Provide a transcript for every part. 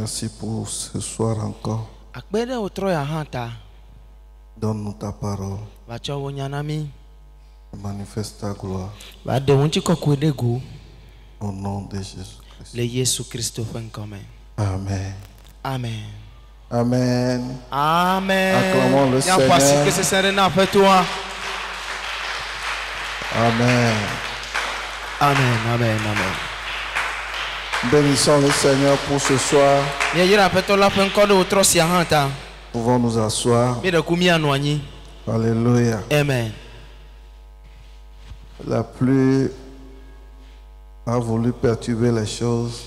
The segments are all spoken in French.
Merci pour ce soir encore. Donne-nous ta parole. Manifeste ta gloire. Au nom de Jésus-Christ. Amen. Amen. Amen. Amen. Acclamons le Seigneur. Amen. Amen. Amen. Amen. Bénissons le Seigneur pour ce soir. Pouvons nous asseoir. Alléluia. Amen. La pluie a voulu perturber les choses.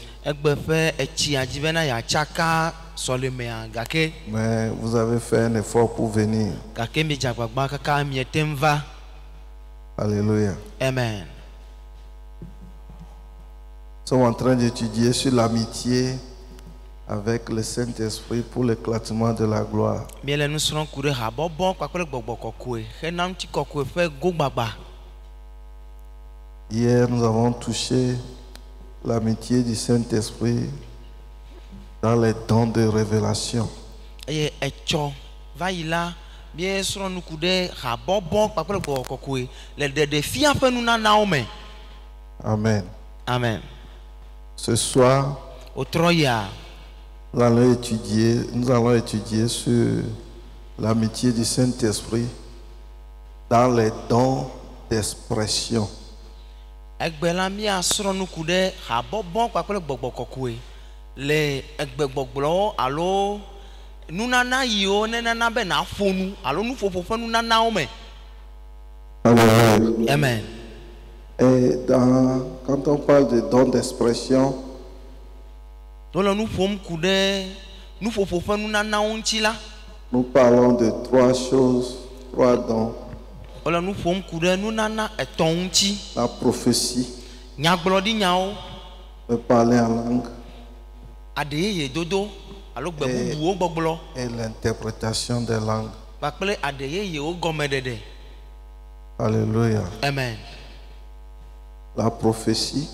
Mais vous avez fait un effort pour venir. Alléluia. Amen. Nous sommes en train d'étudier sur l'amitié avec le Saint-Esprit pour l'éclatement de la gloire. Hier, nous avons touché l'amitié du Saint-Esprit dans les dons de révélation. Amen. Amen. Ce soir, nous allons étudier sur l'amitié du Saint-Esprit dans les dons d'expression. Amen. Et quand on parle de dons d'expression, nous parlons de trois choses, trois dons. La prophétie, de parler en langue, et l'interprétation des langues. Alléluia. Amen. La prophétie,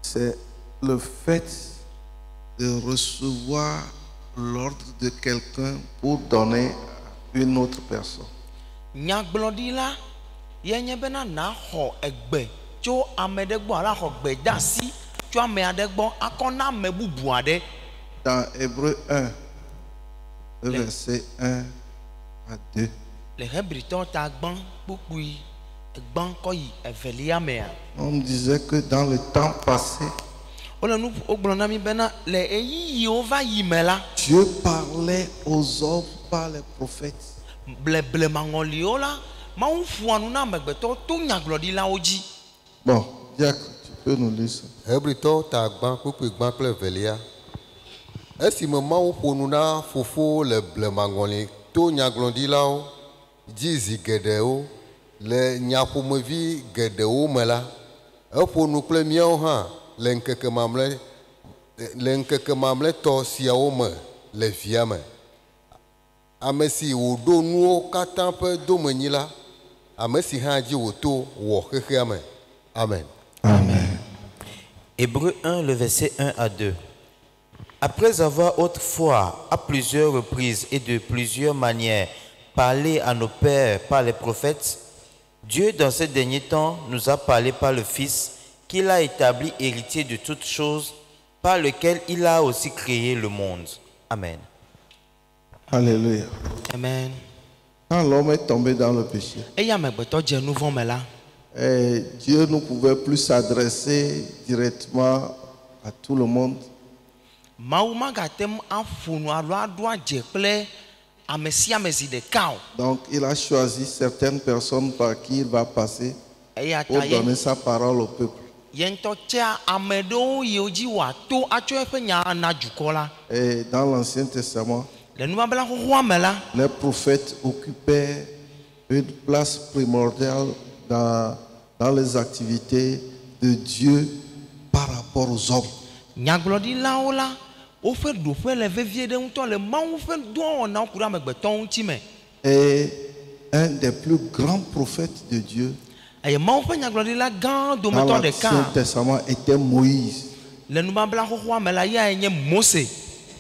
c'est le fait de recevoir l'ordre de quelqu'un pour donner à une autre personne. Dans Hébreu 1, le verset 1 à 2. On disait que dans le temps passé, Dieu parlait aux hommes par les prophètes. Bon, Jacques, tu peux nous lire ça. Esi mama wo ƒonu na fofo le blemanŋɔli to nyaglɔɖilawo dzi zi geɖewo le nyaƒomevi geɖewo me la, eƒonu kple míawo hã le ŋkeke mamlɛtɔ siawo me le via me. Ame si wòɖo nuwo katã ƒe domenyi la, ame si hã dzi wòto wɔ xexea me. Amen. Amen. Hébreu 1, le verset 1 à 2. Après avoir autrefois, à plusieurs reprises et de plusieurs manières, parlé à nos pères par les prophètes, Dieu, dans ces derniers temps, nous a parlé par le Fils, qu'il a établi héritier de toutes choses, par lequel il a aussi créé le monde. Amen. Alléluia. Amen. Quand l'homme est tombé dans le péché, et Dieu ne pouvait plus s'adresser directement à tout le monde. Donc il a choisi certaines personnes par qui il va passer pour donner sa parole au peuple. Et dans l'Ancien Testament, les prophètes occupaient une place primordiale dans les activités de Dieu par rapport aux hommes. Et un des plus grands prophètes de Dieu, eye mawu ƒe nyagblɔɖila gã dans dometɔ l'Ancien ɖeka Testament était Moïse. le nubabla xoxoa me la yae nye Mose.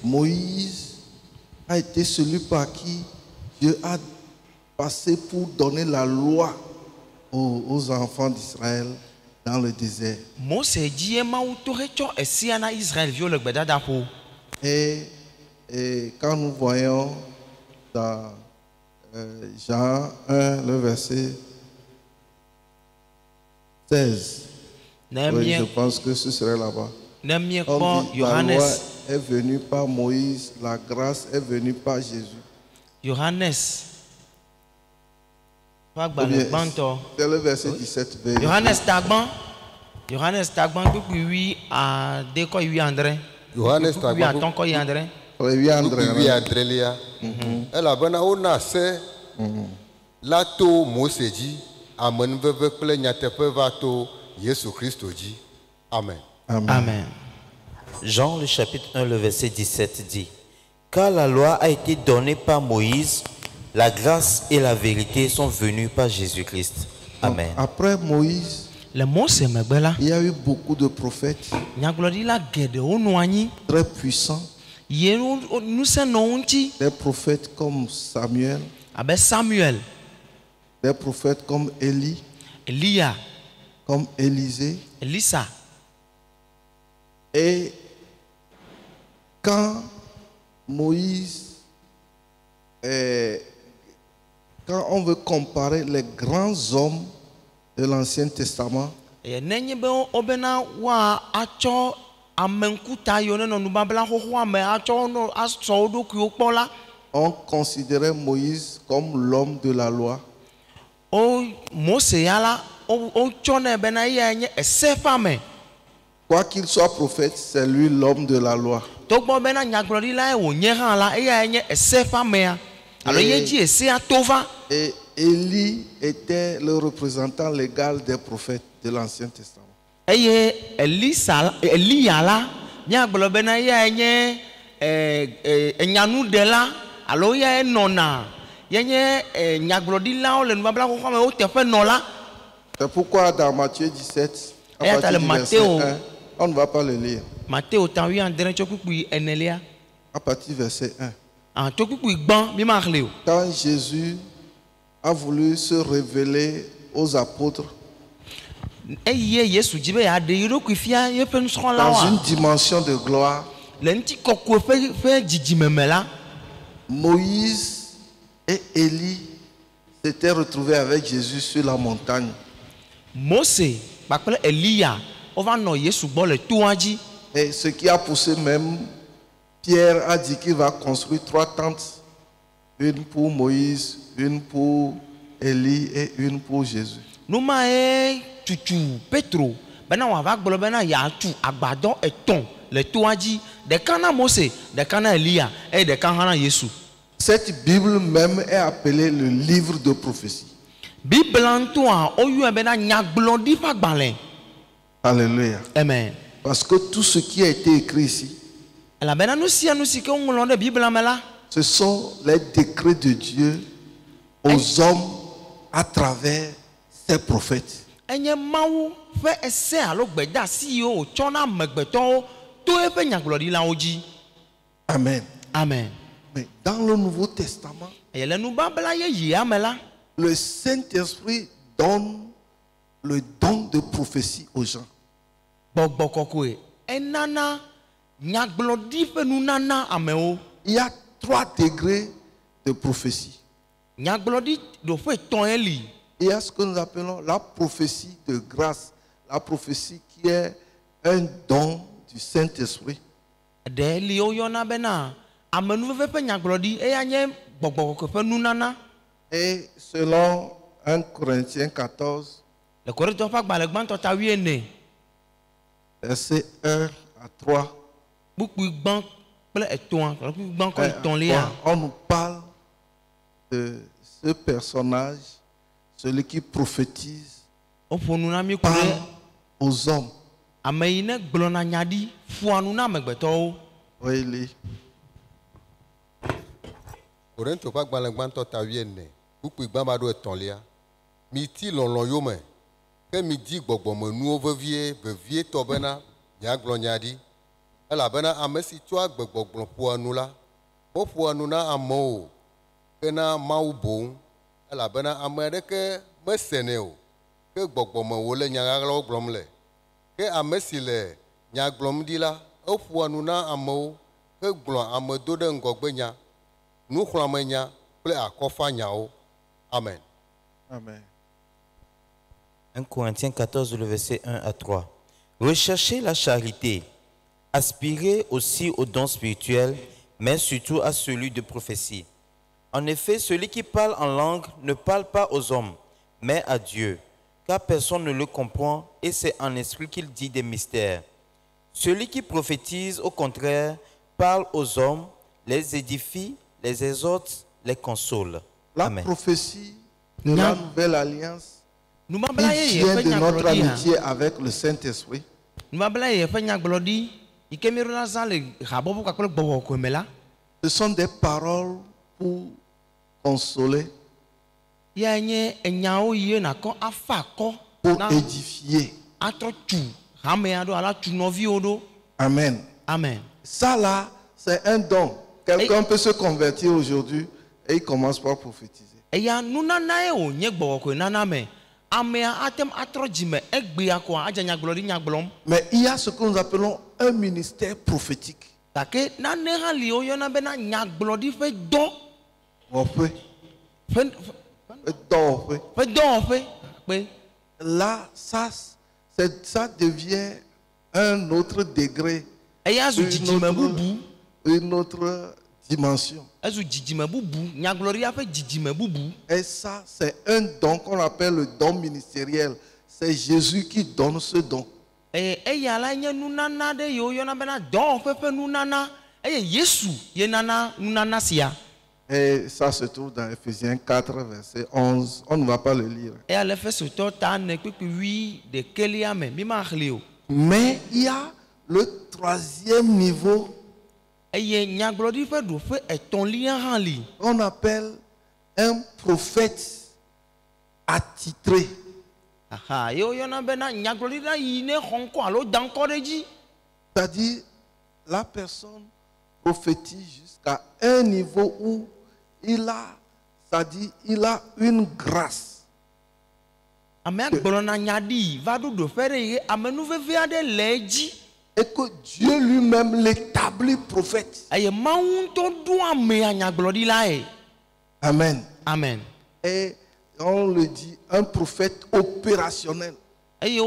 Moïse a été celui par qui Dieu a passé pour donner la loi aux enfants d'Israël dans le désert. Mose dzi ye mawu to hetsɔ esia na Israelviwo le gbedadaƒo. Et quand nous voyons dans Jean 1, le verset 16, Ne oui, je mie pense que ce serait là-bas. ne On miekpɔ dit, la loi Yohanes est venue par Moïse, la grâce est venue par Jésus. Yohanes ƒe Ou agbalẽ bien, gbãtɔ. c'est le verset 17b. Yohanes tagbã kpukpui wi ade kɔ yi wi andre. Yohanes Kpukpui wi tagbã atɔ̃ kɔ yi andre. Oui, André, Kpukpui adrelia. Elabena wona se la to Mose dzi, amenuveve kple nyateƒe va to Yesu Kristo dzi. Amen. Amen. Amen. Jean le chapitre 1, le verset 17 dit: Car la loi a été donnée par Moïse, la grâce et la vérité sont venues par Jésus-Christ. Amen. Après Moïse, Le Mose megbe la, il y a eu beaucoup de prophètes nyagblɔɖila geɖewo nɔ anyi. très puissants. Ye ŋusẽ nɔ wo ŋuti Des prophètes comme Samuel, abe Samuel, des prophètes comme Élie, Elia, comme Élisée. Elisa. Et quand Moïse, quand on veut comparer les grands hommes de l'Ancien Testament, Eye nenye be wobena woatsɔ ame ŋkuta yiwo nenɔ nubabla xoxoa me atsɔ no asɔ wo ɖokuiwo kpɔ la, on considérait Moïse comme l'homme de la loi. o Mose ya la wotsɔnɛ bena eyae nye ese ƒe ame. Quoi qu'il soit prophète, c'est lui l'homme de la loi. Togbɔ bena nyagblɔɖilae wònye hã la, eyae nye ese ƒe amea alo ye dzi esea to va. Et Élie était le représentant légal des prophètes de l'Ancien Testament. Eye Elia la míagblɔ bena eyae nye enyanuɖela alo eyae nɔna yenye nyagblɔɖilawo le nubabla xoxoa me wo teƒe nɔla. C'est pourquoi dans Matthieu 17, à Et partir attends, du le verset Matthéo. 1, on ne va pas le lire. Mateo ta wi andre tso kpukpui enelia. À partir du verset 1. Ah, tso kpukpui gbã mi ma xlẽ o. Quand Jésus a voulu se révéler aux apôtres Eye Yesu dzi be yeaɖe yi ɖokui fia yeƒe dans nusrɔ̃lawoa une dimension de gloire, le ŋutikɔkɔe ƒe dzidzime me la, Moïse et Élie s'étaient retrouvés avec Jésus sur la montagne. Mose kpakple Elia wova nɔ Yesu gbɔ le toa dzi. Et ce qui a poussé même, Pierre a dit qu'il va construire 3 tentes. Une pour Moïse, une pour Élie et une pour Jésus. Numa ye tutu Petro bena wòava gblɔ bena yeatu agbadɔ etɔ̃ le toa dzi, ɖeka na Mose, ɖeka na Elia eye ɖeka hã na Yesu. Cette Bible même est appelée le livre de prophétie. Bibla ŋutɔa woyɔe bena nyagblɔɖi ƒe agbalẽ. Alléluia. Amen. Parce que tout ce qui a été écrit ici, Elabena nu sia nu si ke woŋlɔ ɖe Bibla me la, ce sont les décrets de Dieu aux hommes à travers ses prophètes. enye Mawu ƒe ese alo gbedeasi yiwo wòtsɔ na amegbetɔwo to eƒe nyagblɔɖilawo dzi. Amen. Amen. Mais dans le Nouveau Testament, Eye le nubabla yeyea me la, le Saint-Esprit donne le don de prophétie aux gens. Gbɔgbɔ kɔkɔe enana nyagblɔɖi ƒe nunana amewo. Il y a 3 degrés de prophétie. Nyagblɔɖi ɖoƒe etɔ̃ ye li. Il y a ce que nous appelons la prophétie de grâce, la prophétie qui est un don du Saint-Esprit. Ɖe li woyɔna bena amenuveve ƒe nyagblɔɖi eya nye gbɔgbɔ kɔkɔe ƒe nunana. Et selon 1 Corinthiens 14, Le Korintɔwo ƒe agbalẽ gbãtɔ ta 14, versets 1 à 3, kpukpui gbã kple etɔ̃a, kpukpui gbã kɔ etɔ̃lia. on nous parle de ce personnage, celui qui prophétise, Woƒo nu na mí ku parle ɖe aux hommes. ame yi ne gblɔna nya ɖi, ƒoa nu na amegbetɔwo. Oui, lis. Korinto ƒe agbalẽ gbãtɔ ta 14, kpukpui gbã ma ɖo etɔ̃lia. Miti lɔlɔ̃ yome, ke mi di gbɔgbɔmenuwo vevie tɔ bena miagblɔ nya ɖi elabena ame si tso agbegbɔgblɔ ƒoa nu la meƒoa nu na amewo ke na Mawu boŋ elabena ame aɖeke mesenɛ o ke gbɔgbɔme wòle nya ɣaɣlawo gblɔm le ke ame si le nya gblɔm ɖi la eƒoa nu na amewo ke gblɔa ame do ɖe ŋgɔgbe nya nuxlɔ̃amenya kple akɔfa nyawo. Amen. Amen. 1 Corinthiens 14, le verset 1 à 3. Recherchez la charité, aspirez aussi aux dons spirituels, mais surtout à celui de prophétie. En effet, celui qui parle en langue ne parle pas aux hommes, mais à Dieu, car personne ne le comprend et c'est en esprit qu'il dit des mystères. Celui qui prophétise, au contraire, parle aux hommes, les édifie, les exhorte, les console. La Amen. prophétie de la nouvelle alliance Nous qui vient de notre amitié avec le Saint-Esprit. Ce sont des paroles pour consoler, pour édifier. Amen. Amen. Ça là, c'est un don. Quelqu'un peut se convertir aujourd'hui et il commence par prophétiser. Mais il y a ce que nous appelons un ministère prophétique. Là, ça devient un autre degré, une autre dimension. Et ça, c'est un don qu'on appelle le don ministériel. C'est Jésus qui donne ce don. Et ça se trouve dans Ephésiens 4, verset 11. On ne va pas le lire. Mais il y a le troisième niveau. On appelle un prophète attitré. C'est-à-dire, la personne prophétise jusqu'à un niveau où il a, c'est-à-dire, il a une grâce. Et que Dieu lui-même l'établit prophète. Amen. Amen. Et on le dit, un prophète opérationnel. Et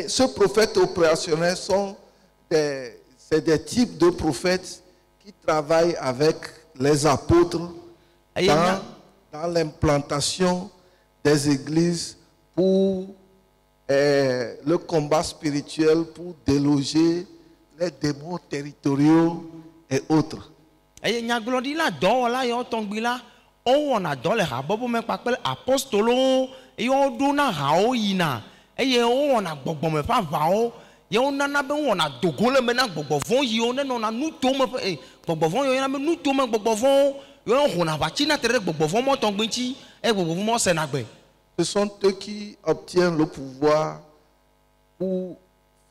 ce prophète opérationnel c'est des types de prophètes qui travaillent avec les apôtres dans l'implantation des églises pour le combat spirituel, pour déloger les démons territoriaux et autres. Ce sont eux qui obtiennent le pouvoir pour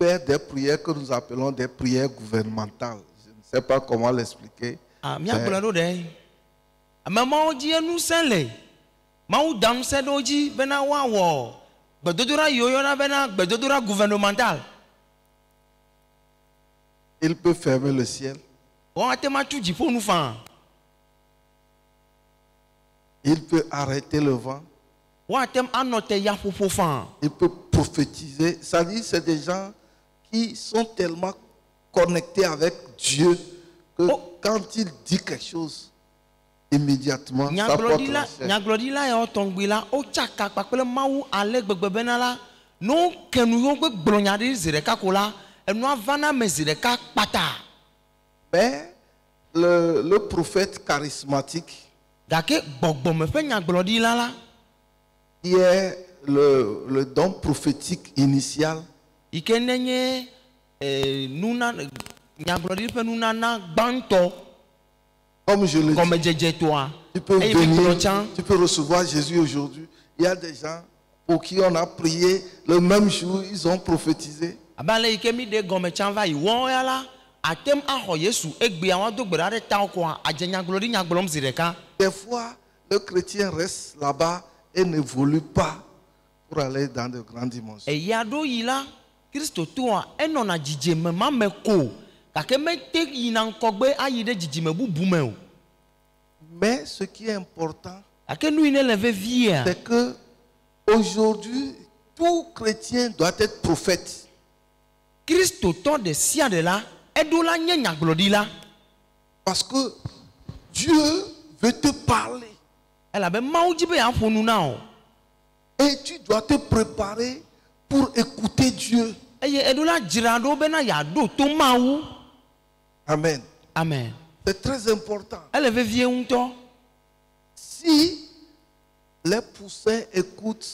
faire des prières que nous appelons des prières gouvernementales. Je ne sais pas comment l'expliquer. Il peut fermer le ciel. Il peut arrêter le vent. Il peut prophétiser. Ça dit, c'est des gens qui sont tellement connectés avec Dieu que quand il dit quelque chose, immédiatement, ça porte la Mais le prophète charismatique, qui est le don prophétique initial, comme je le dis, tu peux venir, tu peux recevoir Jésus aujourd'hui il y a des gens pour qui on a prié le même jour, ils ont prophétisé. Abale ike mi de gome chanva yi won ya la atem aho Yesu egbe awon do gbera de ta ko ajenyaglodi nyaglom zireka. Des fois, le chrétien reste là-bas et n'évolue pas pour aller dans de grandes dimensions. E ya do yi la Kristo to a eno na jijeme ma me ko kake me te yi na nkogbe ayi de jijeme bubu me o. Mais ce qui est important, Ake nu ine leve vie. c'est que aujourd'hui, tout chrétien doit être prophète. Kristo to de sia de la edo la nye nyaglodi la. Parce que Dieu veut te parler. Ela be mawu ji be ya fonu na o. Et tu dois te préparer pour écouter Dieu. Eye edo la jirado be na ya do to mawu. Amen. Amen. C'est très important. Eleve vie unto. Si les poussins écoutent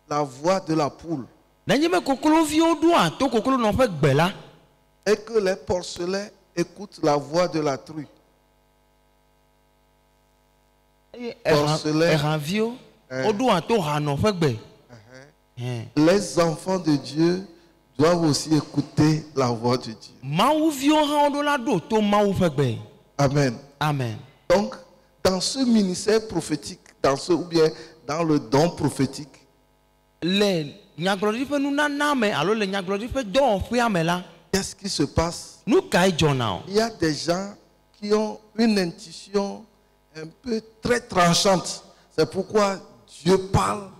la voix de la poule Nenye be kokolo vi o do a to kokolo no fe gbe la. et que les porcelets écoutent la voix de la truie, Porcelain. Eravio o do a to ha no fe gbe. les enfants de Dieu doivent aussi écouter la voix de Dieu. Mawu vi o ha o do la do to mawu fe gbe. Amen. Amen. Donc, dans ce ministère prophétique, ou bien dans le don prophétique, Le nyaglodi fe nu na me alo le nyaglodi fe do fe ame la. qu'est-ce qui se passe? Nu kai jona o. Il y a des gens qui ont une intuition un peu très tranchante. C'est pourquoi Dieu parle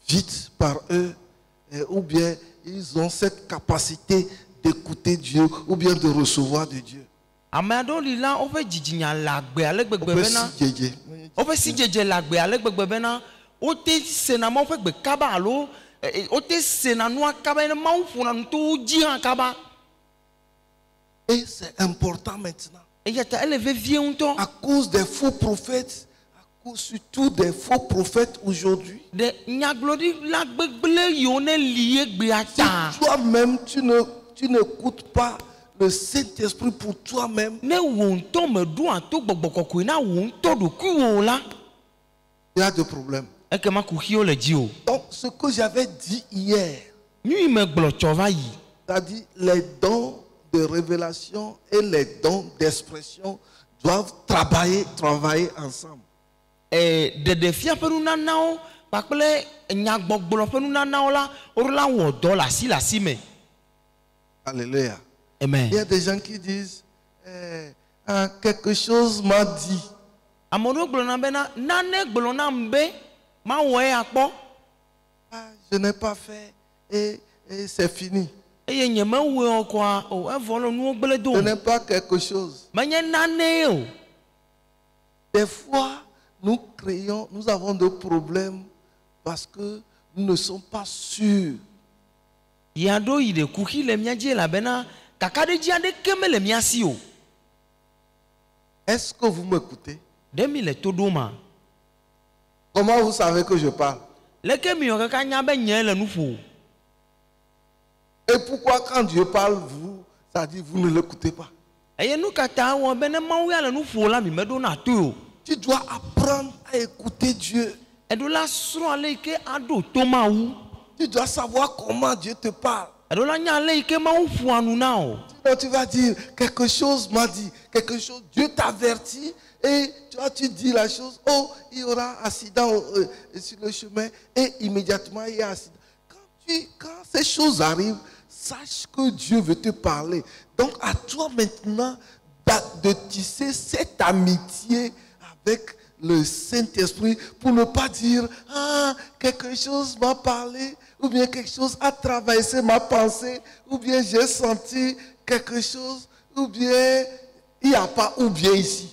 vite par eux, ou bien ils ont cette capacité d'écouter Dieu, ou bien de recevoir de Dieu. Ame ado li la o fe jijinya la gbe ale gbegbe On peut bena. si djedje. O fe si jeje la gbe ale gbegbe bena. O te sena ma o fe gbe kaba alo o te sena nu akaba ene ma o funa nu to ji akaba. Et c'est important maintenant. E ya ta eleve vie unto. À cause des faux prophètes, à cause surtout des faux prophètes aujourd'hui, De nyaglodi la gbegbele yo ne lié gbe ata. si toi-même tu n'écoutes pas le Saint-Esprit pour toi-même, Ne wo nto me do ato gbogbokoko na wo nto do ku wo la. il y a des problèmes. E ke ma ku hio le ji o. Donc, ce que j'avais dit hier, Nu me gblɔ tsɔ va yi. c'est-à-dire les dons de révélation et les dons d'expression doivent travailler ensemble. Dede fia ƒe nunanawo kpakple nyagbɔgblɔ ƒe nunanawo la wo la wɔ dɔ le asi me. Alléluia. Amen. Il y a des gens qui disent, quelque chose m'a dit. Ame ɖewo gblɔna bena nane gblɔ nam be ma wɔ ya kpɔ. Je n'ai pas fait et c'est fini. Eye nye me wɔe o kɔa o evɔ le nuwo gble do. Ce n'est pas quelque chose. Menye nane o. Des fois, nous avons des problèmes parce que nous ne sommes pas sûrs. Ya ɖo yi ɖe kuxi le mía dzi elabena kakaɖedzi aɖeke me le mía si o. Est-ce que vous m'écoutez? Ɖe mi le to ɖom ma. Comment vous savez que je parle? Leke mi wɔ kaka nya be nye le nu ƒo. Et pourquoi quand Dieu parle, ça dit vous ne l'écoutez pas? Eye nu katã wɔ be ne Mawu ya le nu ƒo la mi me ɖo na to o. Tu dois apprendre à écouter Dieu. Eɖo la srɔ̃ ale yi ke aɖo to Mawu. Tu dois savoir comment Dieu te parle. Eɖo la nya ale yi ke Mawu ƒoa nu na o. Sinon, tu vas dire, quelque chose m'a dit, quelque chose, Dieu t'avertit et tu dis la chose, oh, il y aura accident sur le chemin et immédiatement il y a accident. Quand ces choses arrivent, sache que Dieu veut te parler. Donc à toi maintenant de tisser cette amitié avec le Saint-Esprit pour ne pas dire, quelque chose m'a parlé, ou bien quelque chose a traversé ma pensée, ou bien j'ai senti quelque chose, ou bien il n'y a pas, ou bien ici.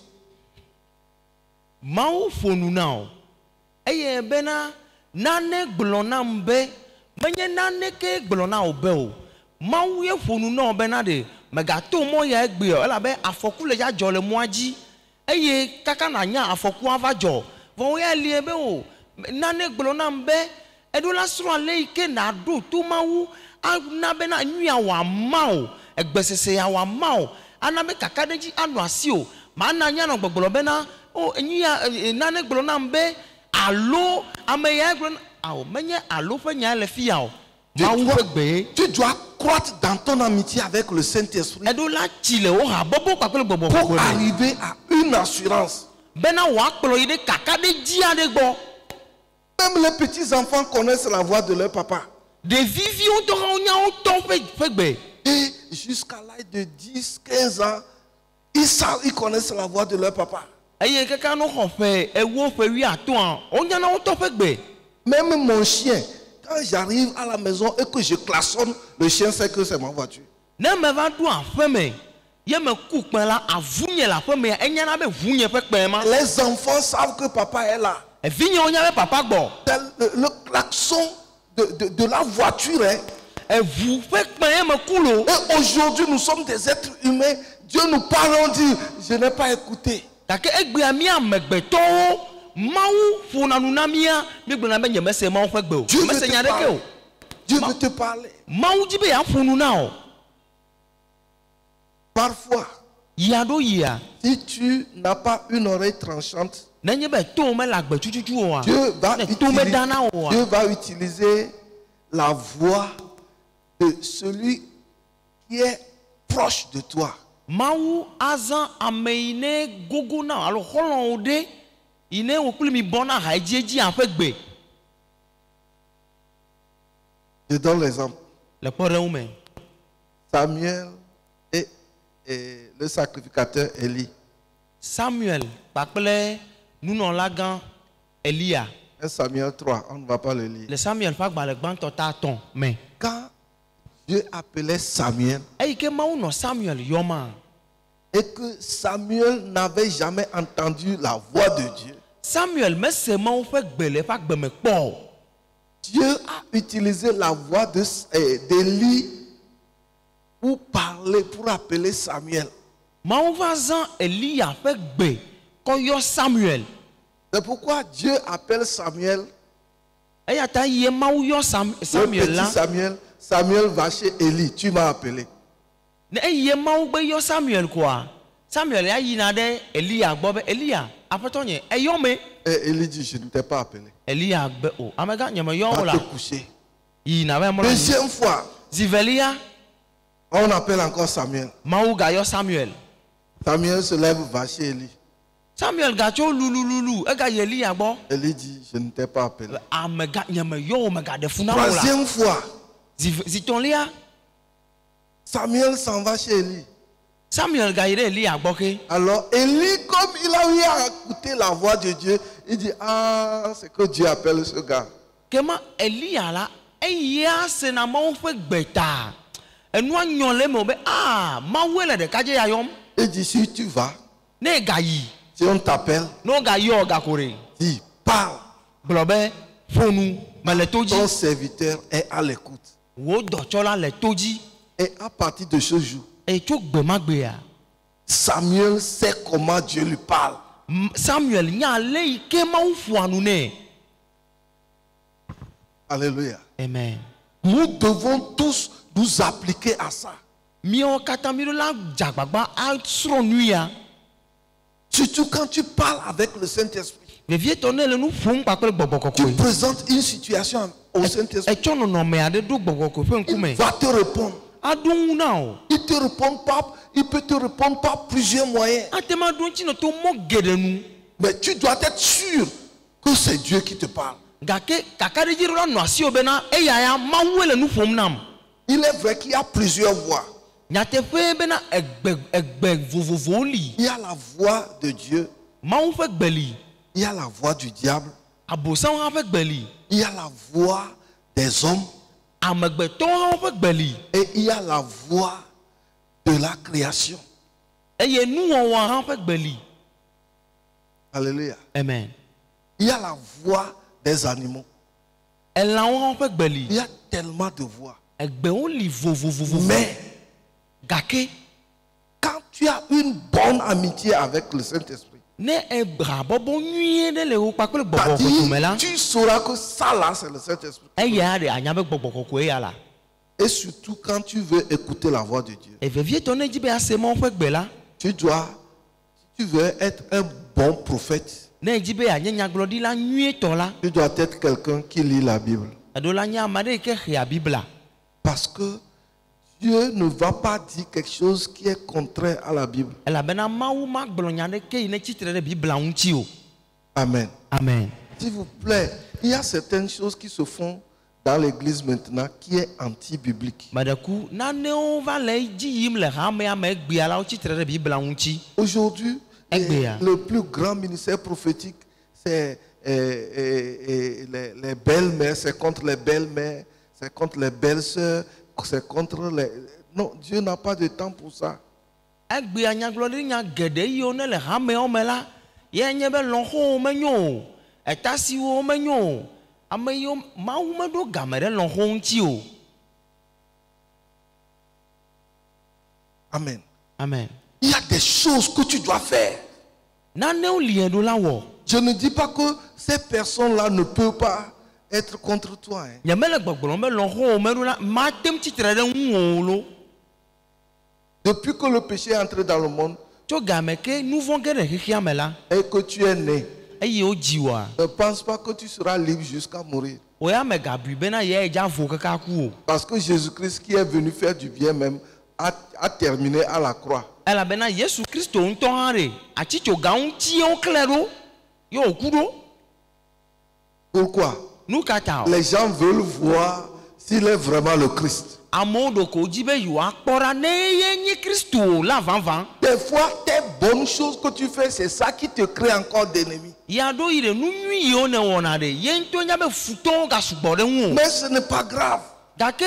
Mawu ƒo nu na o. Eye bena nane gblɔ nam be menye nane ke gblɔ na o be o. Mawu ye ƒo nu na o bena de megato mɔ ya egbe o elabe afɔku le ya dzɔ le mɔa dzi. Eye kaka na nya afɔkua va dzɔ. Vɔ ya lie be o nane gblɔ nam be eɖo la srɔ̃ ale yi ke na ɖo to Mawu ana bena nu ya wɔ ama o egbesese ya wɔ ama o ana be kakaɖedzi anɔ asi o ma ana nya nɔ gbɔgblɔ bena o nu ya nane gblɔ nam be alo ame ya gblɔ awo menye alo fe nya le fia o. Tu Mawu dois, fe gbe. tu dois croître dans ton amitié avec le Saint-Esprit Edo la tsi le wo ha bobo kpakple gbɔgbɔ pour gbɔ. arriver à une assurance. Bena wa kplɔ yi de kaka de dzi aɖe gbɔ. Même les petits enfants connaissent la voix de leur papa. Ɖevi viwo tɔ hã wonya wo tɔ fe gbe. Et jusqu'à l'âge de 10, 15 ans, ils connaissent la voix de leur papa. Eye kaka no xɔ ƒe ewo ƒe 8 a wonya na wo tɔ ƒe gbe. Même mon chien, quand j'arrive à la maison et que je klaxonne, le chien sait que c'est ma voiture. Ne me va ɖo aƒe me ye me ku kpẽ la avunye le aƒe me enya na be vunye ƒe kpẽ ma. Les enfants savent que papa est là. Evinyewo nya be papa gbɔ. C'est le klaxon de la voiture. Hein. Eʋu ƒe kpẽ ye me ku lo. Et aujourd'hui, nous sommes des êtres humains. Dieu nous parle, on dit, je n'ai pas écouté. Gake egbea mi amegbetɔwo Mawu ƒona nu na mia mi gblɔna be nye mese Mawu ƒe gbe o. Dieu veut Mese te nya ɖeke parler. o. Dieu veut te parler. Mawu dzi be yeaƒo nu na o. Parfois, Yia ɖo yia. si tu n'as pas une oreille tranchante, Nenye be to me le agbe tututu oa. Dieu va, Ne to me dana oa. Dieu va utiliser la voix de celui qui est proche de toi. Mawu azã ame yi ne gogo na alo xɔlɔwo ɖe yi ne wo kpli mi bɔna ha edzi aƒe gbe. Je donne l'exemple. Le kpɔɖeŋu me. Samuel et le sacrificateur Élie. Samuel kpakple nunɔlagã Elia. 1 Samuel 3, on ne va pas le lire. Le Samuel ƒe agbalẽ gbãtɔ ta 1 me. Quand Dieu appelait Samuel Eyi ke Mawu nɔ Samuel yɔma. et que Samuel n'avait jamais entendu la voix de Dieu, Samuel mese Mawu ƒe gbe le eƒe agbe me kpɔ o. Dieu a utilisé la voix d'Élie pour parler, pour appeler Samuel. Mawu va zã Elia ƒe gbe kɔ yɔ Samuel. C'est pourquoi Dieu appelle Samuel, Eya ta ye Mawu yɔ le Samuel petit la. Samuel. Samuel va chez Élie, tu m'as appelé. Ne eye Mawu be yɔ Samuel koa. Samuel ya yina ɖe Elia gbɔ be Elia aƒetɔ nye eyɔ me. Et Élie dit, je ne t'ai pas appelé. Elia be o amegã nye me yɔ wo Va la. te coucher. Yina be mlɔ anyi. Deuxième fois, Zivelia on appelle encore Samuel. Mawu gayɔ Samuel. Samuel se lève, va chez Élie. Samuel gatso lulululu ega yi Elia gbɔ. Élie dit, je ne t'ai pas appelé. Amegã nye me yɔ wo mega ɖe fu na wo la. Troisième fois, Zitɔ̃lia Samuel s'en va chez Élie. Samuel gayi ɖe Elia gbɔ ke. Alors Élie, comme il a eu à écouter la voix de Dieu, il dit, ah, c'est que Dieu appelle ce gars. Kema Elia la eya sena Mawu ƒe gbe ta. Enua nyɔ le me be ah Mawu le ɖekadze ya yɔm. Il dit, si tu vas, Ne gayi si on t'appelle, no gayɔ gako ɖe. dis, parle. Gblɔ be ƒo nu me le to Ton dzi. serviteur est à l'écoute. Wo dɔtsɔla le to dzi. Et à partir de ce jour, Eye tso gbe ma gbea. Samuel sait comment Dieu lui parle. Samuel nya le yi ke Mawu ƒoa nu nɛ. Alléluia. Amen. Nous devons tous nous appliquer à ça. Míawo katã mi ɖo la dzagbagba asrɔ̃ nu ya. Surtout quand tu parles avec le Saint-Esprit. Vevietɔ ne le nu ƒom kpakple gbɔgbɔ Tu kɔkɔe. présentes une situation au Saint-Esprit. Etsɔ nɔnɔme aɖe ɖo gbɔgbɔ kɔkɔe ƒe Il ŋkume. va te répondre. Aɖo ŋu na o. Il te répond pas, il peut te répondre par plusieurs moyens. Ate ma ɖo ŋuti nɔ to mɔ geɖe nu. Mais tu dois être sûr que c'est Dieu qui te parle. Gake kakaɖedzi ɖo la nɔ asiwò bena eya ya Mawu le nu ƒom nam. Il est vrai qu'il y a plusieurs voix. Nyateƒe bena egbe vovovowo li. Il y a la voix de Dieu, Mawu ƒe gbe li. il y a la voix du diable, Abosam hã ƒe gbe li. il y a la voix des hommes Amegbetɔwo hã ƒe gbe li. et il y a la voix de la création. Eye nuwɔwɔ hã ƒe gbe li. Alléluia. Amen. Il y a la voix des animaux. Elãwo hã ƒe gbe li. Il y a tellement de voix. Egbewo li vovovovo. Mais Gake quand tu as une bonne amitié avec le Saint-Esprit, ne habɔbɔ nyuie ɖe le wo kpakple gbɔgbɔ kɔkɔme la. tu sauras que ça là, c'est le Saint-Esprit. Eya ɖe anya be gbɔgbɔ kɔkɔe ya la. Et surtout quand tu veux écouter la voix de Dieu. Vevietɔ ne dzi be ase Mawu ƒe gbe la. Tu dois, si tu veux être un bon prophète, Ne dzi be anye nyagblɔɖila nyuietɔ la, tu dois être quelqu'un qui lit la Bible. eɖo la nye ame aɖe yi ke xea Bibla. Parce que Dieu ne va pas dire quelque chose qui est contraire à la Bible. Elabena Mawu magblɔ nya aɖeke yi ne tsitre ɖe Bibla ŋuti o. Amen. Amen. S'il vous plaît, il y a certaines choses qui se font dans l'église maintenant qui est anti-biblique. Meɖeku nanewo va le dzi yim le hamea me egbea la wotsitre ɖe Bibla ŋuti. Aujourd'hui, Egbea. le plus grand ministère prophétique, c'est les belles-mères, c'est contre les belles-mères, c'est contre les belles-sœurs, c'est contre les... Non, Dieu n'a pas de temps pour ça. Egbea nyagblɔɖinya geɖe yiwo ne le hameawo me la, ye nye be lɔ̃xowo menyo o, etasiwo menyo o, ame yiwo Mawu meɖo game ɖe lɔ̃xo ŋuti o. Amen. Amen. Il y a des choses que tu dois faire. Nanewo li eɖo la wɔ. Je ne dis pas que ces personnes-là ne peuvent pas être contre toi. Hein. Nyemele gbɔgblɔm be lɔ̃xowo meɖo la matem tsitre ɖe ŋuwò lo. Depuis que le péché est entré dans le monde Tso game ke nu vɔ̃ ge ɖe xexea me la, et que tu es né, eye wodzi woa, ne pense pas que tu seras libre jusqu'à mourir. wo ya megabui bena ye dza vo kaka ku o. Parce que Jésus-Christ qui est venu faire du bien même a terminé à la croix. Elabena Yesu Kristo ŋutɔ hã ɖe atsitsoga ŋutie klẽ ɖo ye wòku ɖo. Pourquoi? Nu ka ta o? Les gens veulent voir s'il est vraiment le Christ. Amewo ɖo ko dzi be yewoakpɔ ɖa ne ye nye Kristo o la vavã. Des fois, tes bonnes choses que tu fais, c'est ça qui te crée encore d'ennemis. Ya ɖo yi ɖe nu nyui yiwo ne wɔna ɖe ye ŋutɔ nya be futɔwo gasugbɔ ɖe ŋu o. Mais ce n'est pas grave. Gake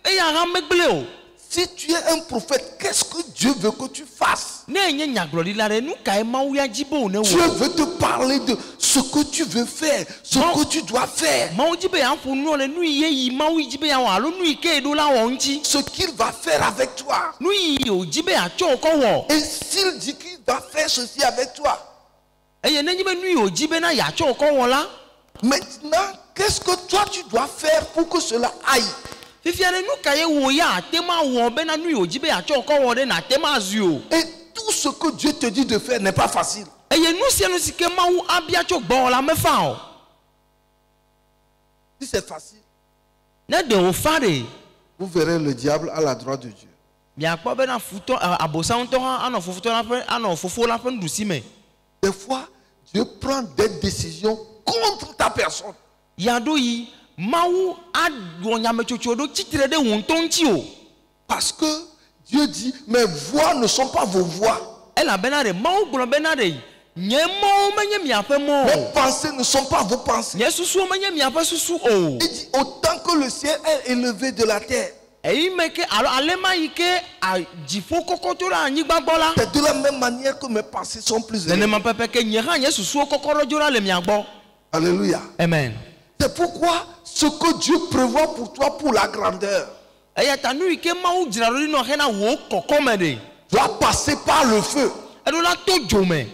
eya hã megblẽ o. Si tu es un prophète, qu'est-ce que Dieu veut que tu fasses? Ne enye nyagblɔɖila ɖe nu kae Mawu ya dzi be wòne Dieu wɔ. veut te parler de ce que tu veux faire, ce Non. que tu dois faire, Mawu dzi be yeaƒo nu le nu yi ye yi Mawu dzi be yeawɔ alo nu yi ke eɖo la wɔ ŋuti. ce qu'il va faire avec toi. Nu yi wòdzi be yeatsɔ wòkɔ wɔ. Et s'il dit qu'il va faire ceci avec toi, Eye nenye be nu yi wòdzi bena yeatsɔ wòkɔ wɔ la, maintenant, qu'est-ce que toi tu dois faire pour que cela aille? fifia ɖe nu ka ye wò ya ate ma wɔ bena nu yi wòdzi be yeatsɔ wòkɔ wɔ ɖe nate ma zui o. Et tout ce que Dieu te dit de faire n'est pas facile. Eye nu sia nu si ke Mawu abia tso gbɔwɔ la mefa o. Si c'est facile, Ne ɖe wòfa ɖe, vous verrez le diable à la droite de Dieu. miakpɔ bena futɔ abosa ŋutɔ hã anɔ fofo la ƒe nuɖusi me. Des fois, Dieu prend des décisions contre ta personne. Ya ɖo yi Mawu awɔ nyametsotso ɖo tsitre ɖe wò ŋutɔ ŋuti o. Parce que Dieu dit, mes voix ne sont pas vos voix. Elabena ɖe Mawu gblɔ bena ɖe nye mɔwo menye miaƒe mɔ Mes o. pensées ne sont pas vos pensées. Nye susuwo menye miaƒe susu o. Il dit, autant que le ciel est élevé de la terre, Eyi me ke alo alema yi ke dziƒo kɔkɔ tso ɖe anyigba gbɔ la. c'est de la même manière que mes pensées sont plus élevées. Nenema pɛpɛ ke nye hã nye susuwo kɔkɔ ɖe dzo ɖa le mia gbɔ. Alléluia. Amen. C'est pourquoi ce que Dieu prévoit pour toi pour la grandeur Eya ta nu yi ke Mawu dzra ɖo ɖi nɔ hena wò kɔkɔme ɖe. doit passer par le feu. Eɖo la to dzo me.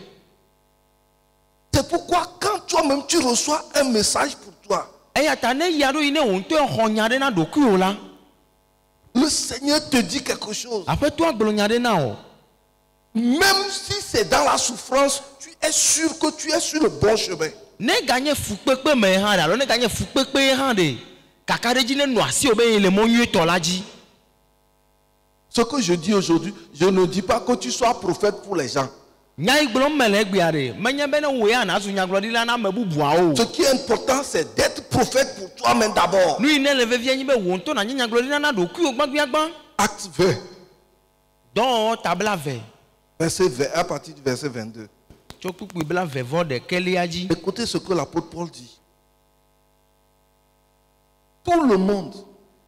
C'est pourquoi quand toi-même tu reçois un message pour toi, Eya ta ne ya ɖo yi ne wò ŋutɔ xɔ nya ɖe na ɖokuiwò la, le Seigneur te dit quelque chose. aƒetɔa gblɔ nya ɖe na wò. Même si c'est dans la souffrance, tu es sûr que tu es sur le bon chemin. Ne ganye fukpekpe me hã ɖe alo ne ganye fukpekpe hã ɖe, kaka ɖe dzi ne nɔ asiwò be le mɔ nyuietɔ la dzi. Ce que je dis aujourd'hui, je ne dis pas que tu sois prophète pour les gens. Nya yi gblɔm mele egbea ɖe, menye be ne wò ya nazu nyagblɔɖila na ame bubuawo. Ce qui est important, c'est d'être prophète pour toi-même d'abord. Nu yi ne le vevie nyi be wò ŋutɔ nànye nyagblɔɖila na ɖokuiwò gbagbiagbã. Acte 20, Dɔwɔwɔ tabla ve, verset 20, à partir du verset 22. tso kpukpui bla vevɔ ɖekelia dzi. Écoutez ce que l'apôtre Paul dit. Tout le monde,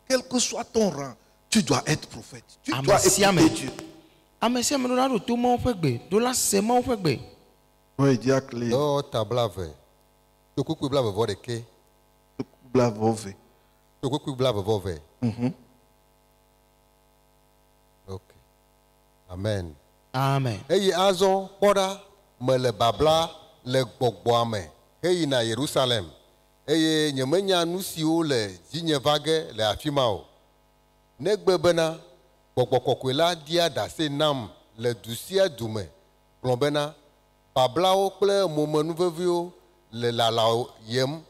quel que soit ton rang, tu dois être prophète. Tu Amen. dois Siame. écouter Dieu. Ame sia ame ɖo la ɖo to Mawu ƒe gbe, ɖo la se Mawu ƒe gbe. Oui, diaclé. Do tabla ve. To kuku bla vevɔ ɖeke. Blavove. To kuku bla vevɔ ve. Ok. Amen. Amen. Eye azɔ kpɔ ɖa mele babla le gbɔgbɔa me heyina Yerusalem eye nyemenya nu siwo le dzinye va ge le afi ma o. Negbe bena Gbɔgbɔ kɔkɔe la dia ɖase nam le du sia du me gblɔ bena bablawo kple momenuveviwo le lalao yem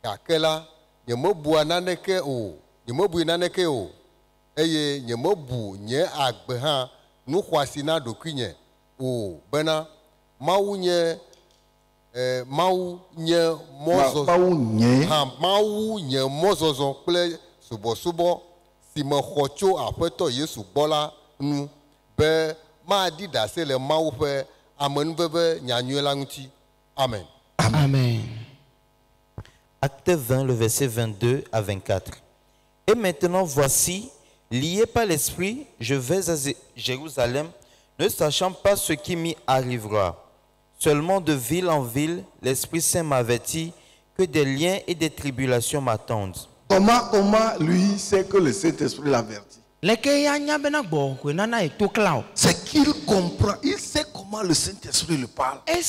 gake la nyemebua naneke o nyemebui naneke o eye nyemebu nye agbe hã nu xɔasi na ɖokuinye o bena Mawu nye Mawu nye mɔzɔzɔ kple subɔsubɔ si mexɔ tso Aƒetɔ Yesu gbɔ la nu be maɖi ɖase le Mawu ƒe amenuveve nyanyui la ŋuti. Amen. Amen. Acte 20, le verset 22 à 24. Et maintenant, voici, lié par l'Esprit, je vais à Jérusalem, ne sachant pas ce qui m'y arrivera. Seulement de ville en ville, l'Esprit Saint m'avertit que des liens et des tribulations m'attendent. Comment lui sait que le Saint-Esprit l'avertit? C'est qu'il comprend, il sait comment le Saint-Esprit le parle. Le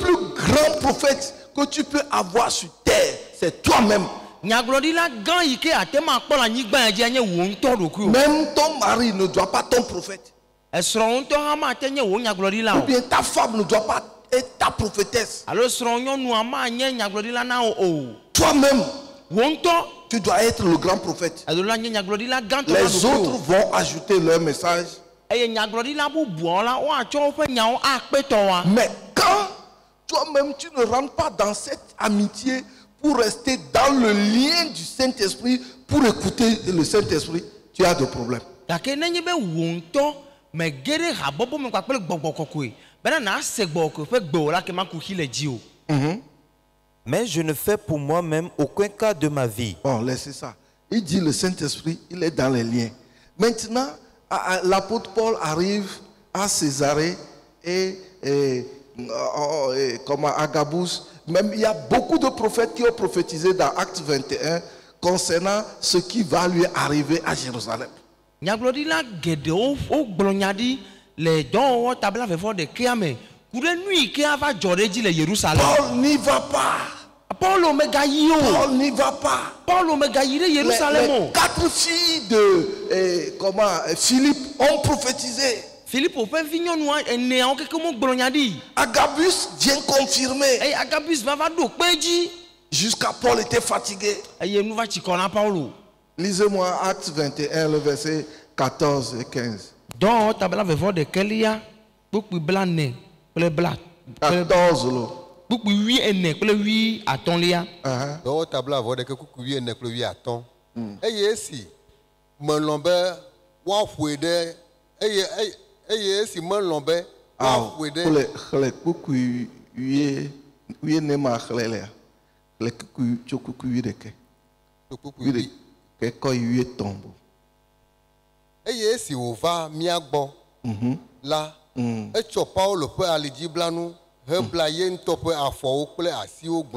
plus grand prophète que tu peux avoir sur terre, c'est toi-même. Même ton mari ne doit pas ton prophète. Ou bien ta femme ne doit pas être ta prophétesse. Toi-même, tu dois être le grand prophète. Les autres vont ajouter leur message. Mais quand toi-même tu ne rentres pas dans cette amitié pour rester dans le lien du Saint-Esprit, pour écouter le Saint-Esprit, tu as des problèmes. Mais je ne fais pour moi-même aucun cas de ma vie. Bon, laissez ça. Il dit le Saint-Esprit, il est dans les liens. Maintenant, l'apôtre Paul arrive à Césarée et comme à Agabus. Même il y a beaucoup de prophètes qui ont prophétisé dans Acte 21 concernant ce qui va lui arriver à Jérusalem. Paul n'y va pas. Paul n'y va pas. Les 4 filles de Philippe ont prophétisé. Agabus vient confirmer. Jusqu'à Paul était fatigué. Lisez-moi Acte 21, le verset 14 et 15. 14 lo.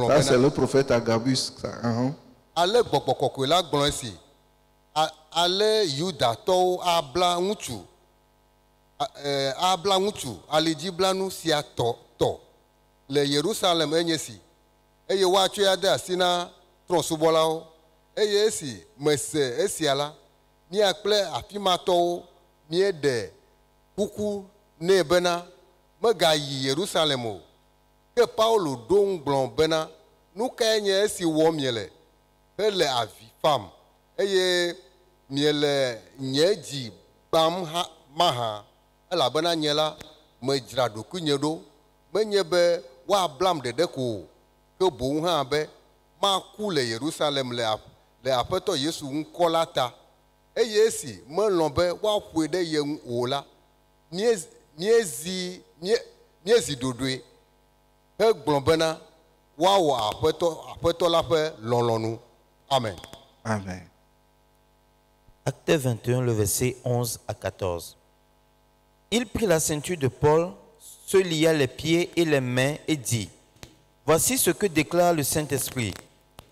Ça c'est le prophète Agabus. Ale gbɔgbɔ kɔkɔe la gblɔ esi. Ale Yudatɔwo abla ŋutsu alidziblanu sia tɔ le Yerusalem enye si. Eye woatsɔe ade asi na trɔ̃subɔlawo. Eye esi mese esia la, mía kple afimatɔwo míeɖe kuku nɛ bena megayi Yerusalem o. Ke Paulo ɖo ŋugblɔ bena nu kae nye esi wɔ miele hele avi fam eye miele nye dzi gbam mahã elabena nye la medzra ɖokuinye ɖo menye be woablam ɖeɖe ko o ke boŋ hã be maku le Yerusalem le Aƒetɔ Yesu ŋkɔ la ta eye esi melɔ̃ be woaƒoe ɖe ye ŋu o la miezi ɖoɖoe hegblɔ bena woawɔ Aƒetɔ la ƒe lɔlɔ̃nu. Amen. Amen. Acte 21, le verset 11 à 14. Il prit la ceinture de Paul, se lia les pieds et les mains et dit: Voici ce que déclare le Saint-Esprit.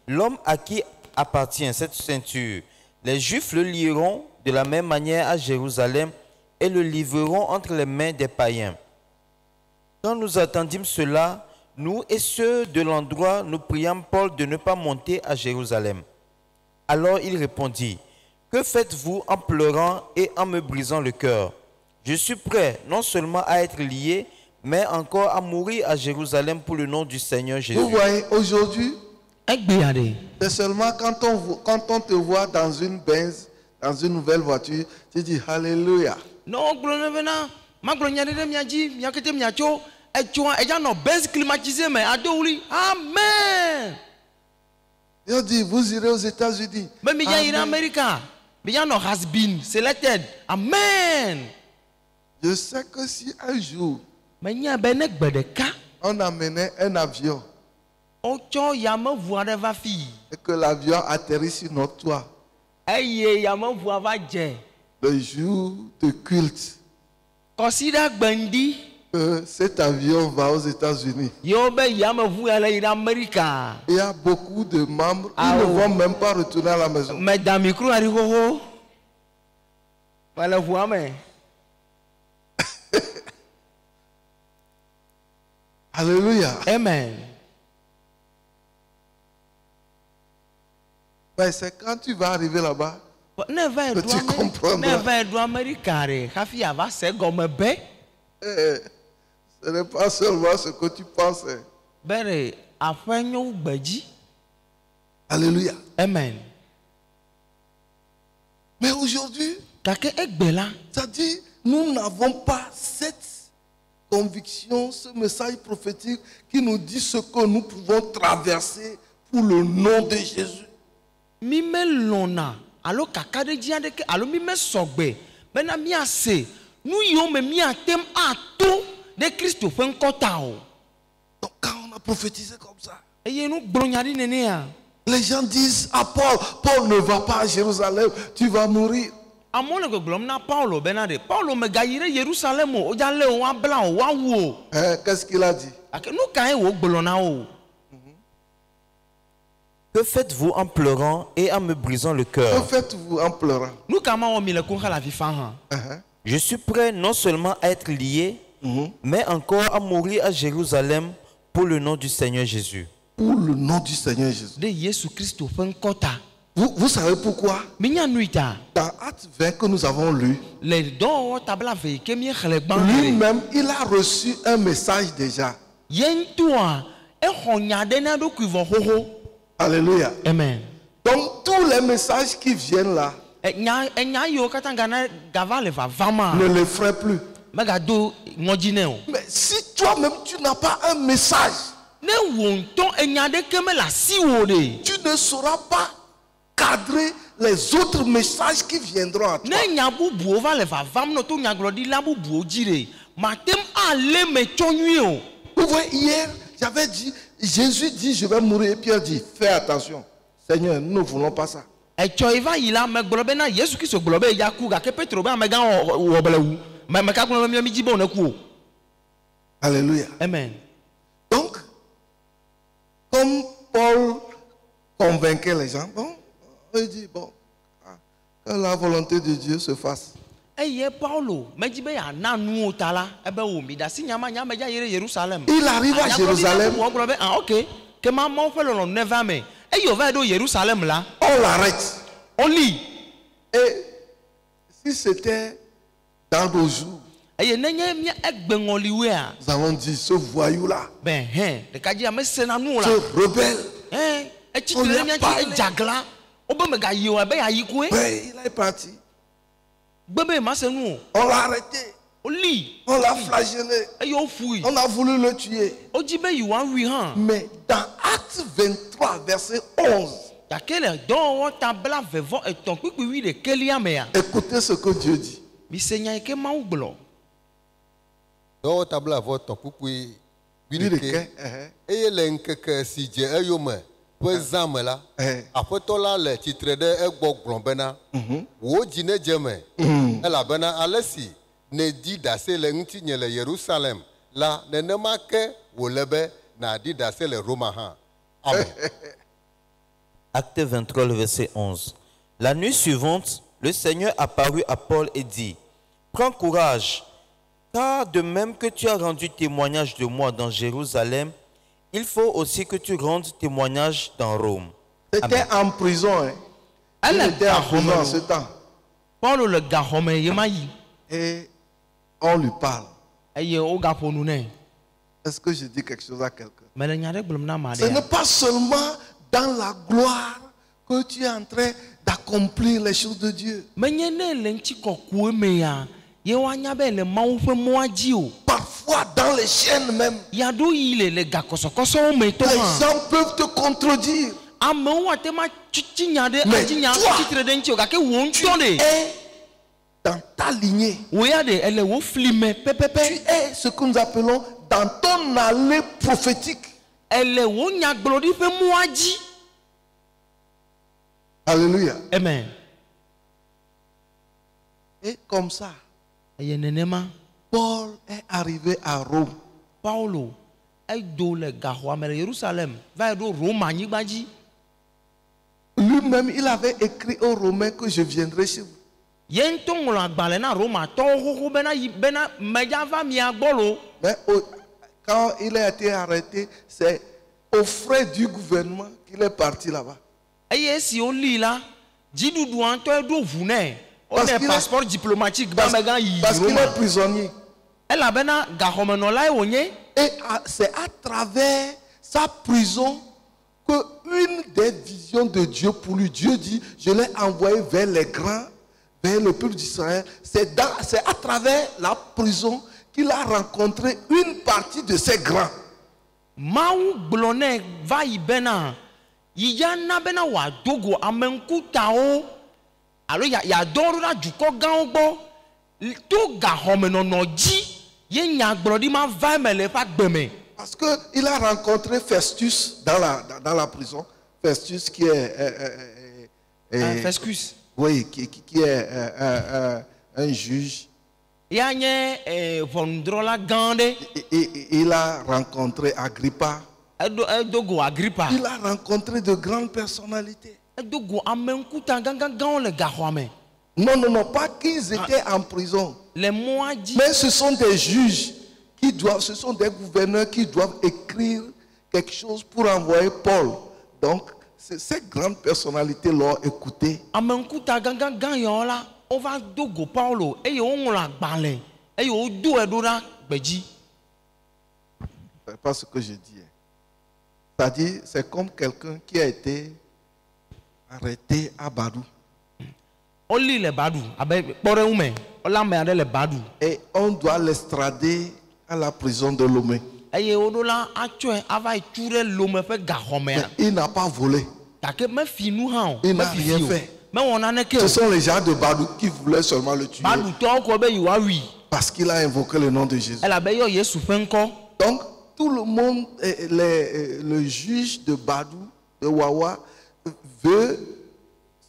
L'homme à qui appartient cette ceinture, les Juifs le lieront de la même manière à Jérusalem et le livreront entre les mains des païens. Quand nous attendîmes cela, nous et ceux de l'endroit, nous priâmes Paul de ne pas monter à Jérusalem. Alors il répondit: Que faites-vous en pleurant et en me brisant le cœur? Je suis prêt non seulement à être lié, mais encore à mourir à Jérusalem pour le nom du Seigneur Jésus. Vous voyez, aujourd'hui, Egbeyade. c'est seulement quand on te voit dans une Benz, dans une nouvelle voiture, tu dis Alléluia. Non, glonevena. Ma glonyade de miaji, miakete miacho. Echoa, eja no Benz climatisé mais adouli. Amen. Il dit, vous irez aux États-Unis. Mais mi ya ira Amen. America. Mi ya no has been selected. Amen. Je sais que si un jour, Mais nya bene gbedeka. on amenait un avion Ocho yame voade va fi. et que l'avion atterrit sur notre toit, Eye yame voa va je. le jour de culte, Consider gbendi. cet avion va aux États-Unis. Yo be yame voa la ira America. Il y a beaucoup de membres, Ah ils ne oui. vont même pas retourner à la maison. Mais dans micro ari ho. Voilà voa me. Alléluia. Amen. Mais c'est quand tu vas arriver là-bas, Ne va Que tu comprendras. Ne va do America re. Hafi ava se gomme be. ce n'est pas seulement ce que tu penses. Bere afenyo gbeji. Alléluia. Amen. Mais aujourd'hui, Kake egbela. c'est-à-dire, nous n'avons pas cette conviction, ce message prophétique qui nous dit ce que nous pouvons traverser pour le nom de Jésus. Mi me lona. Alo kakade ji ade ke alo mi me sogbe. Bena mi ase. Nu yo me mi atem ato de Christo fen kota o. Donc quand on a prophétisé comme ça, Eye nu glonyari nene ya. les gens disent à Paul, Paul ne va pas à Jérusalem, tu vas mourir. Amole ko glom na Paulo benade. Paulo me gayire Jerusalem o. Oja le o wa bla o wa wo. Qu'est-ce qu'il a dit? Ake nu kan e wo glona o. Que faites-vous en pleurant et en me brisant le Que cœur? faites-vous en pleurant? Nu kama o mi le ko la vifa han. Je suis prêt non seulement à être lié, mais encore à mourir à Jérusalem pour le nom du Seigneur Jésus. Pour le nom du Seigneur Jésus. De Yesu Christo fen kota. Vous savez pourquoi? Minya nuita. Dans Acte 20 que nous avons lu, Le don tabla ve ke mi xele gbangere. lui-même, il a reçu un message déjà. Yentua e xonya de na do kuivo hoho. Alléluia. Amen. Donc tous les messages qui viennent là, Enya yo katanga na gava le va vama. ne les ferait plus. Mega do ngojine o. Mais si toi-même tu n'as pas un message, Ne wonton enya de ke me la si wo de. tu ne sauras pas cadrer les autres messages qui viendront à toi. Ne nya bubu o va le va vam no to nya glodi la bubu o jire. Matem ale me chonui o. Vous voyez, hier, j'avais dit, Jésus dit, je vais mourir. Et Pierre dit, fais attention. Seigneur, nous ne voulons pas ça. Echo iva yila me gbolobe na Yesu Kristo gbolobe ya ku ga ke Petro ba me ga wo belewu. Me ka gbolobe mi jibo na ku o. Alléluia. Amen. Donc, comme Paul convainquait les gens, bon, il dit, bon, que la volonté de Dieu se fasse. Eye Paulo me jibe ya na nu o tala ebe wo mi da si nyama nyama ja yere Jerusalem. Il arrive à Jérusalem, Wo gbolobe ah OK. Que ma mon fait le neva me. Eye va do Jerusalem là. on l'arrête. On lit. Et si c'était dans nos jours, Eye nenye mi egbengoliwe a. nous allons dire, ce voyou-là, Ben de ka ji amese na nu la. ce rebelle, E On lui a chitere mi parlé. e jagla. Obe me ga yi o ebe ya yi ku e. ben, il est parti. Gbebe ma se nu. On l'a arrêté, O lit. on l'a flagellé, Eye o fui. on a voulu le tuer. O jibe yi wan wi han. Mais dans Acte 23, verset 11, Ya kele don wo tabla vevo eton pipi wi de kelia me ya. écoutez ce que Dieu dit. Mi se nya ke ma uglo. dɔwɔ tabla avɔ tɔ kpukpui Wirike, eye le ŋkeke si dze eyome ƒe zã me la aƒetɔ la le tsitre ɖe egbɔ gblɔm bena wò dzi ne dze me elabena ale si nèdi ɖase le ŋutinye le Yerusalem la nenema ke wòle be nàɖi ɖase le Roma hã. Amen. Acte 23, le verset 11. La nuit suivante, le Seigneur apparut à Paul et dit, « Prends courage, car de même que tu as rendu témoignage de moi dans Jérusalem, il faut aussi que tu rendes témoignage dans Rome. » C'était en prison. Hein. Il Elle était en prison en est ce temps. Paulo le gahome yema yi. Et on lui parle. eye wo gaƒo nu nɛ Est-ce que je dis quelque chose à quelqu'un? mele nya ɖe gblɔm na ame Ce aɖea n'est pas seulement dans la gloire que tu es en train d'accomplir les choses de Dieu. menye ne le ŋutikɔkɔe mea ye woanya be le Mawu ƒe mɔa dzi o Parfois, dans les chaînes même, yaɖo yi le gakɔsɔkɔsɔwo me tɔ les hã gens peuvent te contredire. amewo ate ma tsi nya ɖe Mais adzi nya toi, tsitre ɖe ŋuti o gake wo ŋutɔ ɖe Et dans ta lignée, wo ya ɖe ele wo fli me tu pɛpɛpɛ es ce que nous appelons dans ton allée prophétique. ele wo nyagblɔɖi ƒe mɔa dzi Alléluia. amen Et comme ça, eye nenema Paul est arrivé à Rome. Paulo edo le gaxɔa me le Yerusalem va yi ɖo Rome anyigba dzi Lui-même, il avait écrit aux Romains que je viendrai chez vous. ye ŋutɔ ŋlɔ agbalẽ na Romatɔwo xoxo bena medza va mia gbɔ lo Mais quand il a été arrêté, c'est aux frais du gouvernement qu'il est parti là-bas. eye esi woli la dziɖuɖua ŋutɔ eɖo ʋu nɛ Parce wonɛ qu'il est- passeport diplomatique be amegã yi Parce qu'il est Roma prisonnier. elabena gaxɔmenɔlae wònye Et c'est à travers sa prison que une des visions de Dieu pour lui, Dieu dit, je l'ai envoyé vers les grands, vers le peuple d'Israël. C'est à travers la prison qu'il a rencontré une partie de ces grands. Mawu gblɔ nɛ va yi bena yi ya na bena wòado go ame ŋkutawo alo yadɔ ɖo ɖa dukɔ gãwo gbɔ to gaxɔmenɔnɔ dzi ye nyagblɔɖi ma va eme le eƒe agbe me Parce qu'il a rencontré Festus dans la prison. Festus qui est... Festus oui, qui est un juge. ya nye ʋɔnudrɔla gã ɖe Et il a rencontré Agrippa. edo go Agrippa Il a rencontré de grandes personnalités. edo go ame ŋkuta gãgãgãwo le gaxɔa me Non, pas qu'ils étaient en prison. le mɔa dzi Mais ce sont des juges ce sont des gouverneurs qui doivent écrire quelque chose pour envoyer Paul. Donc, ces grandes personnalités l'ont écouté. ame ŋkuta gãgãgã yawo la wova do go Paulo eye woŋlɔ agbalẽ eye wodoe ɖo ɖa gbedzi C'est pas ce que je dis. C'est-à-dire, c'est comme quelqu'un qui a été arrêté à Badou. woli le Badu abe kpɔɖeŋu me wole ame aɖe le Badu Et on doit l'extrader à la prison de Lomé. eye woɖo la atsɔe ava yi tu ɖe Lome ƒe gaxɔmea Mais il n'a pas volé. gake mefi nu hã o Il n'a mefi rien fi o fait. mewɔ naneke Ce o sont les gens de Badou qui voulaient seulement le tuer. Badutɔwo kɔ be yewoawui Parce qu'il a invoqué le nom de Jésus. elabe yɔ Yesu ƒe ŋkɔ Donc, tout le monde, le juge de Badou, de Wawa, veut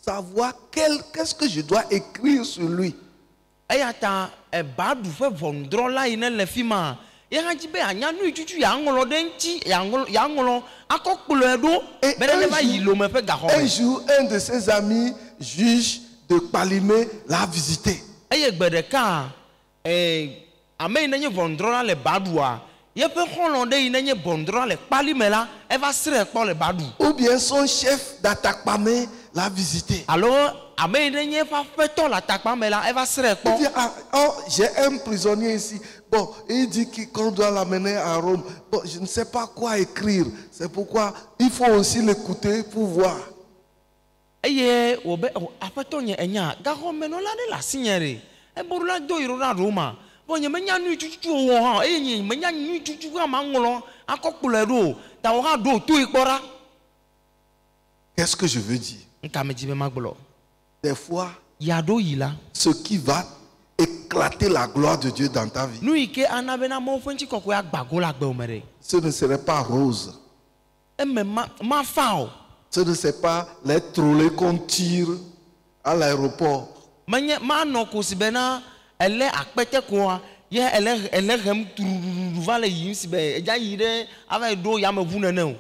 savoir qu'est-ce que je dois écrire sur lui. eya ta Badu ƒe ʋɔnudrɔla yi ne le fi ma ye hã dzi be anya nu yi tutu yeaŋlɔ ɖe ŋuti yeaŋlɔ akɔ kplɔe ɖo Et be ne va yi Lome ƒe un gaxɔme jour, un de ses amis, juge de Palimé, l'a visité. eye gbe ɖeka ame yi ne nye ʋɔnudrɔla le Badua yeƒe xɔlɔ ɖe yi ne nye ʋɔnudrɔla le kpali me la eva srɛ kpɔ le Badu Ou bien son chef d'attaquement l'a visité. alo ame yi ne nye eƒe aƒetɔ le atakpa me la eva srɛ Il dit, kpɔ j'ai un prisonnier ici. Bon, il dit qu'on doit l'amener à Rome. Bon, je ne sais pas quoi écrire. C'est pourquoi il faut aussi l'écouter pour voir. eye wobe aƒetɔ nye enya gaxɔmenɔla ɖe le asinye ɖe eboɖo la do yi ɖo ɖa Roma vɔ nye menya nu tutu wɔ hã eye nye menya nu tutu hã ma ŋlɔ akɔ kplɔe ɖo ta wɔ hã ɖo to yi kpɔ ɖa Qu'est-ce que je veux dire? nkame dzi be ma gblɔ Des fois, yaɖo yi la ce qui va éclater la gloire de Dieu dans ta vie, nu yi ke ana bena Mawu ƒe ŋutikɔkɔe agbago le agbewo me ɖe ce ne serait pas rose. eme ma fa o Ce ne serait pas les trolley qu'on tire à l'aéroport. menye manɔ kosi bena ele akpɛtɛ koa ye ele hem turururu va le yiyim si be edza yi ɖe ava yi ɖo yameʋu nene o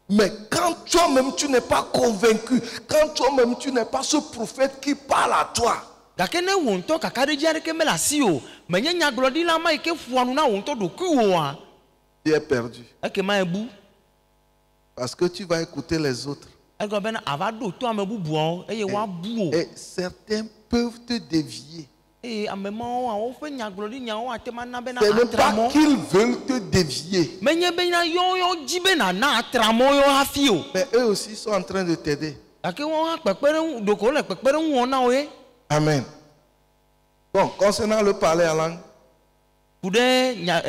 Mais quand toi-même tu n'es pas convaincu, quand toi-même tu n'es pas ce prophète qui parle à toi, gake ne wò ŋutɔ kakaɖedzi aɖeke mele asi o menye nyagblɔɖila ma yi ke ƒoa nu na wò ŋutɔ ɖokui woa tu es perdu. ekema ebu Parce que tu vas écouter les autres. egɔ bena ava ɖo to ame bubuawo eye woabu o Et certains peuvent te dévier. Et à maman, on fait nya glori nya on ate mana bena Ce n'est pas atramo. qu'ils veulent te dévier. Mais nye bena yo jibena na atramo yo hafio. Mais eux aussi sont en train de t'aider. Ake won ha pepere doko le pepere won na oye. Amen. Bon, concernant le parler en langue, Pude nya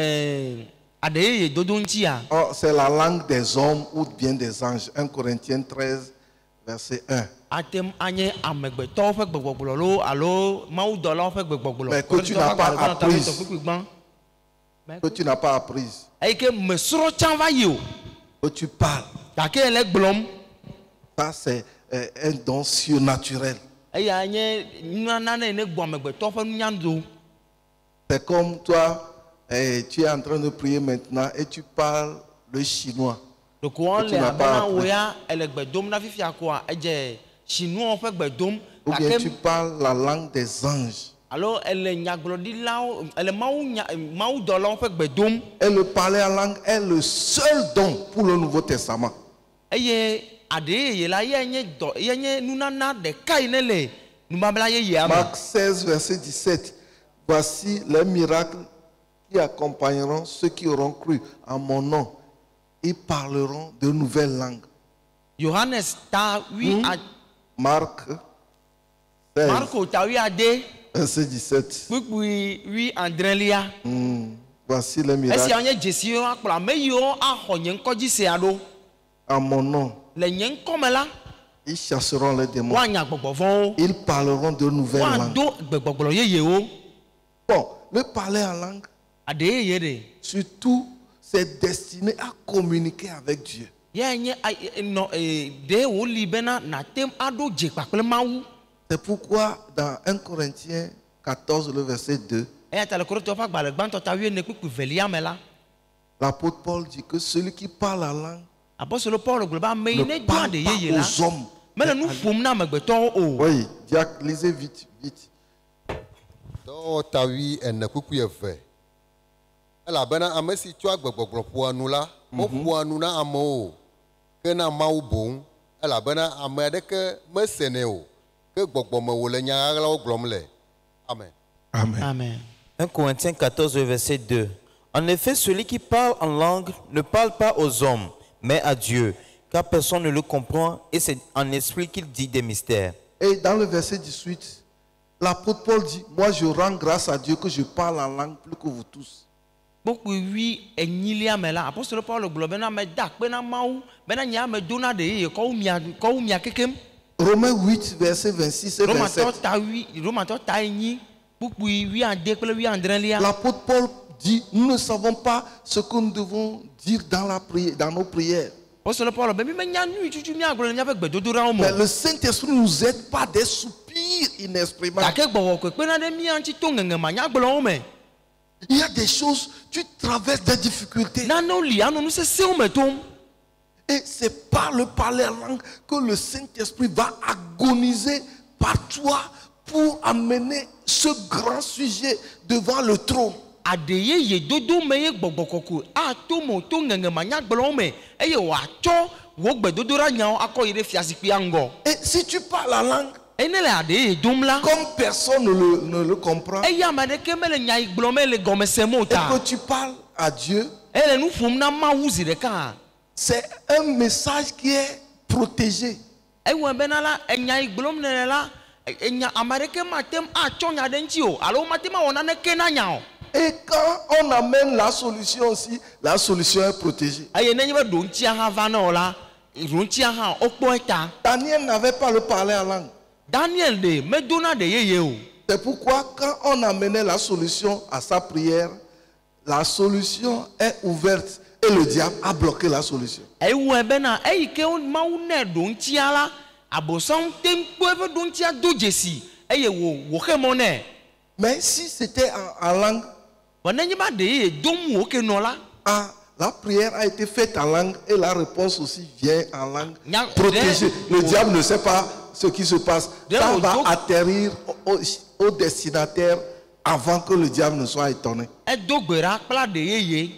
adeye dodontia. oh, c'est la langue des hommes ou bien des anges. 1 Corinthiens 13, verset 1. Atem anye amegbeto fe gbegbogbo lo alo mawu dola fe gbegbogbo. Mais que tu n'as pas appris. Que tu n'as pas apprise. Et que me sro chan va yo. Que tu parles. Ake le gblom. Ça, c'est un don surnaturel. Et anye nana ne gbo amegbeto fe nyando. C'est comme toi, tu es en train de prier maintenant et tu parles le chinois. Donc on tu le n'as pas abana appris. oya ele gbedom na fifia kwa eje chinois fe gbedom. Ou bien tu parles la langue des anges. Alors elle nyaglodi lao elle mawu dola fe gbedom. Et le parler en langue est le seul don pour le Nouveau Testament. Eye ade la yenye nunana de kai ne le numabla ye yama. Marc 16, verset 17. Voici les miracles qui accompagneront ceux qui auront cru en mon nom. Ils parleront de nouvelles langues. Johannes ta wi Marc 16, Marco ta wi ade verset 17. pupui wi andrelia. Voici les Esi miracles anye jesi yo akpla me yo aho nye nkoji se ado. en mon nom. Le nye nkome la Ils chasseront les démons. wa nya gbogbo fon. Ils parleront de nouvelles Wa langues. do gbegbogbo ye o. Bon, le parler en langue, Ade ye de. surtout, c'est destiné à communiquer avec Dieu. Ye nye no de wo li bena na tem ado je pakple mawu. C'est pourquoi dans 1 Corinthiens 14, le verset 2, E ta le korito fa gbale gbanto ta wi ne kuku velia me la. l'apôtre Paul dit que celui qui parle la langue Apostole Paul globa me ne ne do parle ade pas ye la. aux hommes. Me le nu fom na megbeto o. Oui, Diac, lisez vite, vite. Do tawi ene kuku eve. Elabena ame si tso agbegbɔgblɔ ƒoa nu la, meƒoa nu na amewo o, ke na Mawu boŋ. Elabena ame aɖeke mesenɛ o, ke gbɔgbɔme wòle nya ɣaɣlawo gblɔm le. Amen. Amen. Amen. 1 Corinthiens 14, verset 2. En effet, celui qui parle en langue ne parle pas aux hommes, mais à Dieu, car personne ne le comprend et c'est en esprit qu'il dit des mystères. Et dans le verset 18, l'apôtre Paul dit, moi je rends grâce à Dieu que je parle en langue plus que vous tous. Beaucoup wi enyilia me la. Apostole Paul globa na me da pe na mawu bena nya me dona de ye ko umia kekem. Romains 8, verset 26 et 27. Romato ta enyi beaucoup wi ande pe wi andrelia. L'apôtre Paul dit, nous ne savons pas ce que nous devons dire dans la prière, dans nos prières. Apostole Paul be mi me nya nu tutu mi aglo nya fe gbedodora o mo. Mais le Saint-Esprit nous aide par des soupirs inexprimables. Ta ke gbowo ko pe na de mi anti to ngenge ma nya glo o me. Il y a des choses, tu traverses des difficultés. Na no li anu nu se se o me tom. Et c'est par le parler en langue que le Saint-Esprit va agoniser par toi pour amener ce grand sujet devant le trône. Adeye ye dodo me ye gbogbokoko a to mo to ngenge ma nya glo o me eye wa cho wo gbedodora nya akoyire fiasikpi ango. Et si tu parles la langue, Enele adeye dom la. comme personne ne le comprend, et Eya madeke mele nya igblome le gomesemo ta. que tu parles à Dieu, Ele nu fom na mawu zi deka. c'est un message qui est protégé. Ewe bena la enya igblom ne la enya amadeke matem a cho nya de nti o. Alo matema wona ne ke na nya o. Et quand on amène la solution aussi, la solution est protégée. Aye nenye be do nti ha va na ola. Ro nti ha okpo eta. Daniel n'avait pas le parler en langue. Daniel de me dona de yeye o. C'est pourquoi quand on amenait la solution à sa prière, la solution est ouverte et le diable a bloqué la solution. Ewe bena eyike mawu ne do nti ala abosan tempo e do nti do jesi. Eye wo hemo ne. Mais si c'était en langue, Wanenye ba de ye dom wo ke no la. la prière a été faite en langue et la réponse aussi vient en langue Nya- protégée. Le de- diable ne sait pas ce qui se passe. De- Ça au- va au- atterrir au destinataire avant que le diable ne soit étonné. Edo gbera kpla de yeye.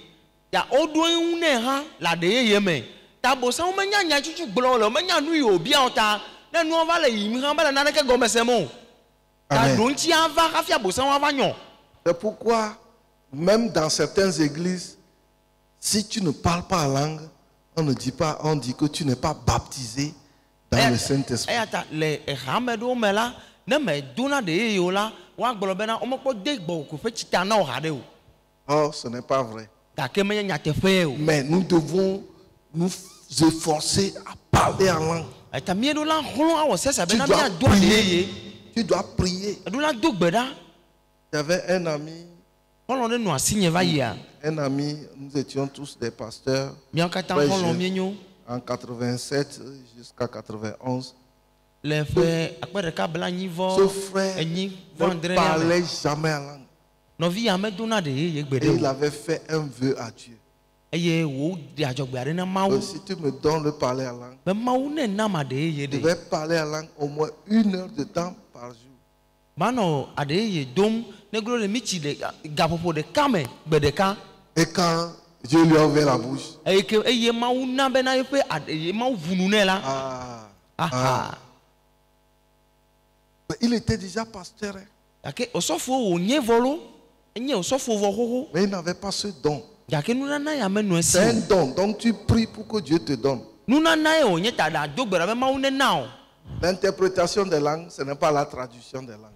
Ya odo ehun ne ha la de yeye me. Ta bosan o menya nya chuchu gblo le o menya nu yo bia ota. Na nu va le yimi ha ba na ke gomesemo. Amen. C'est C'est pourquoi, même dans certaines églises, si tu ne parles pas en langue, on ne dit pas, on dit que tu n'es pas baptisé dans le Saint-Esprit. Oh, ce n'est pas vrai. Mais nous devons nous efforcer à parler en langue. Tu dois prier. J'avais un ami, nous étions tous des pasteurs. Très jeunes, en 87 jusqu'à 91. Ce frère ne parlait jamais en langue. Et il avait fait un vœu à Dieu. Si tu me donnes le parler en langue, je vais parler en langue au moins 1 heure de temps par jour. Et quand Dieu lui a ouvert la bouche, il était déjà pasteur. Mais il n'avait pas ce don. C'est un don, donc tu pries pour que Dieu te donne. L'interprétation des langues, ce n'est pas la traduction des langues.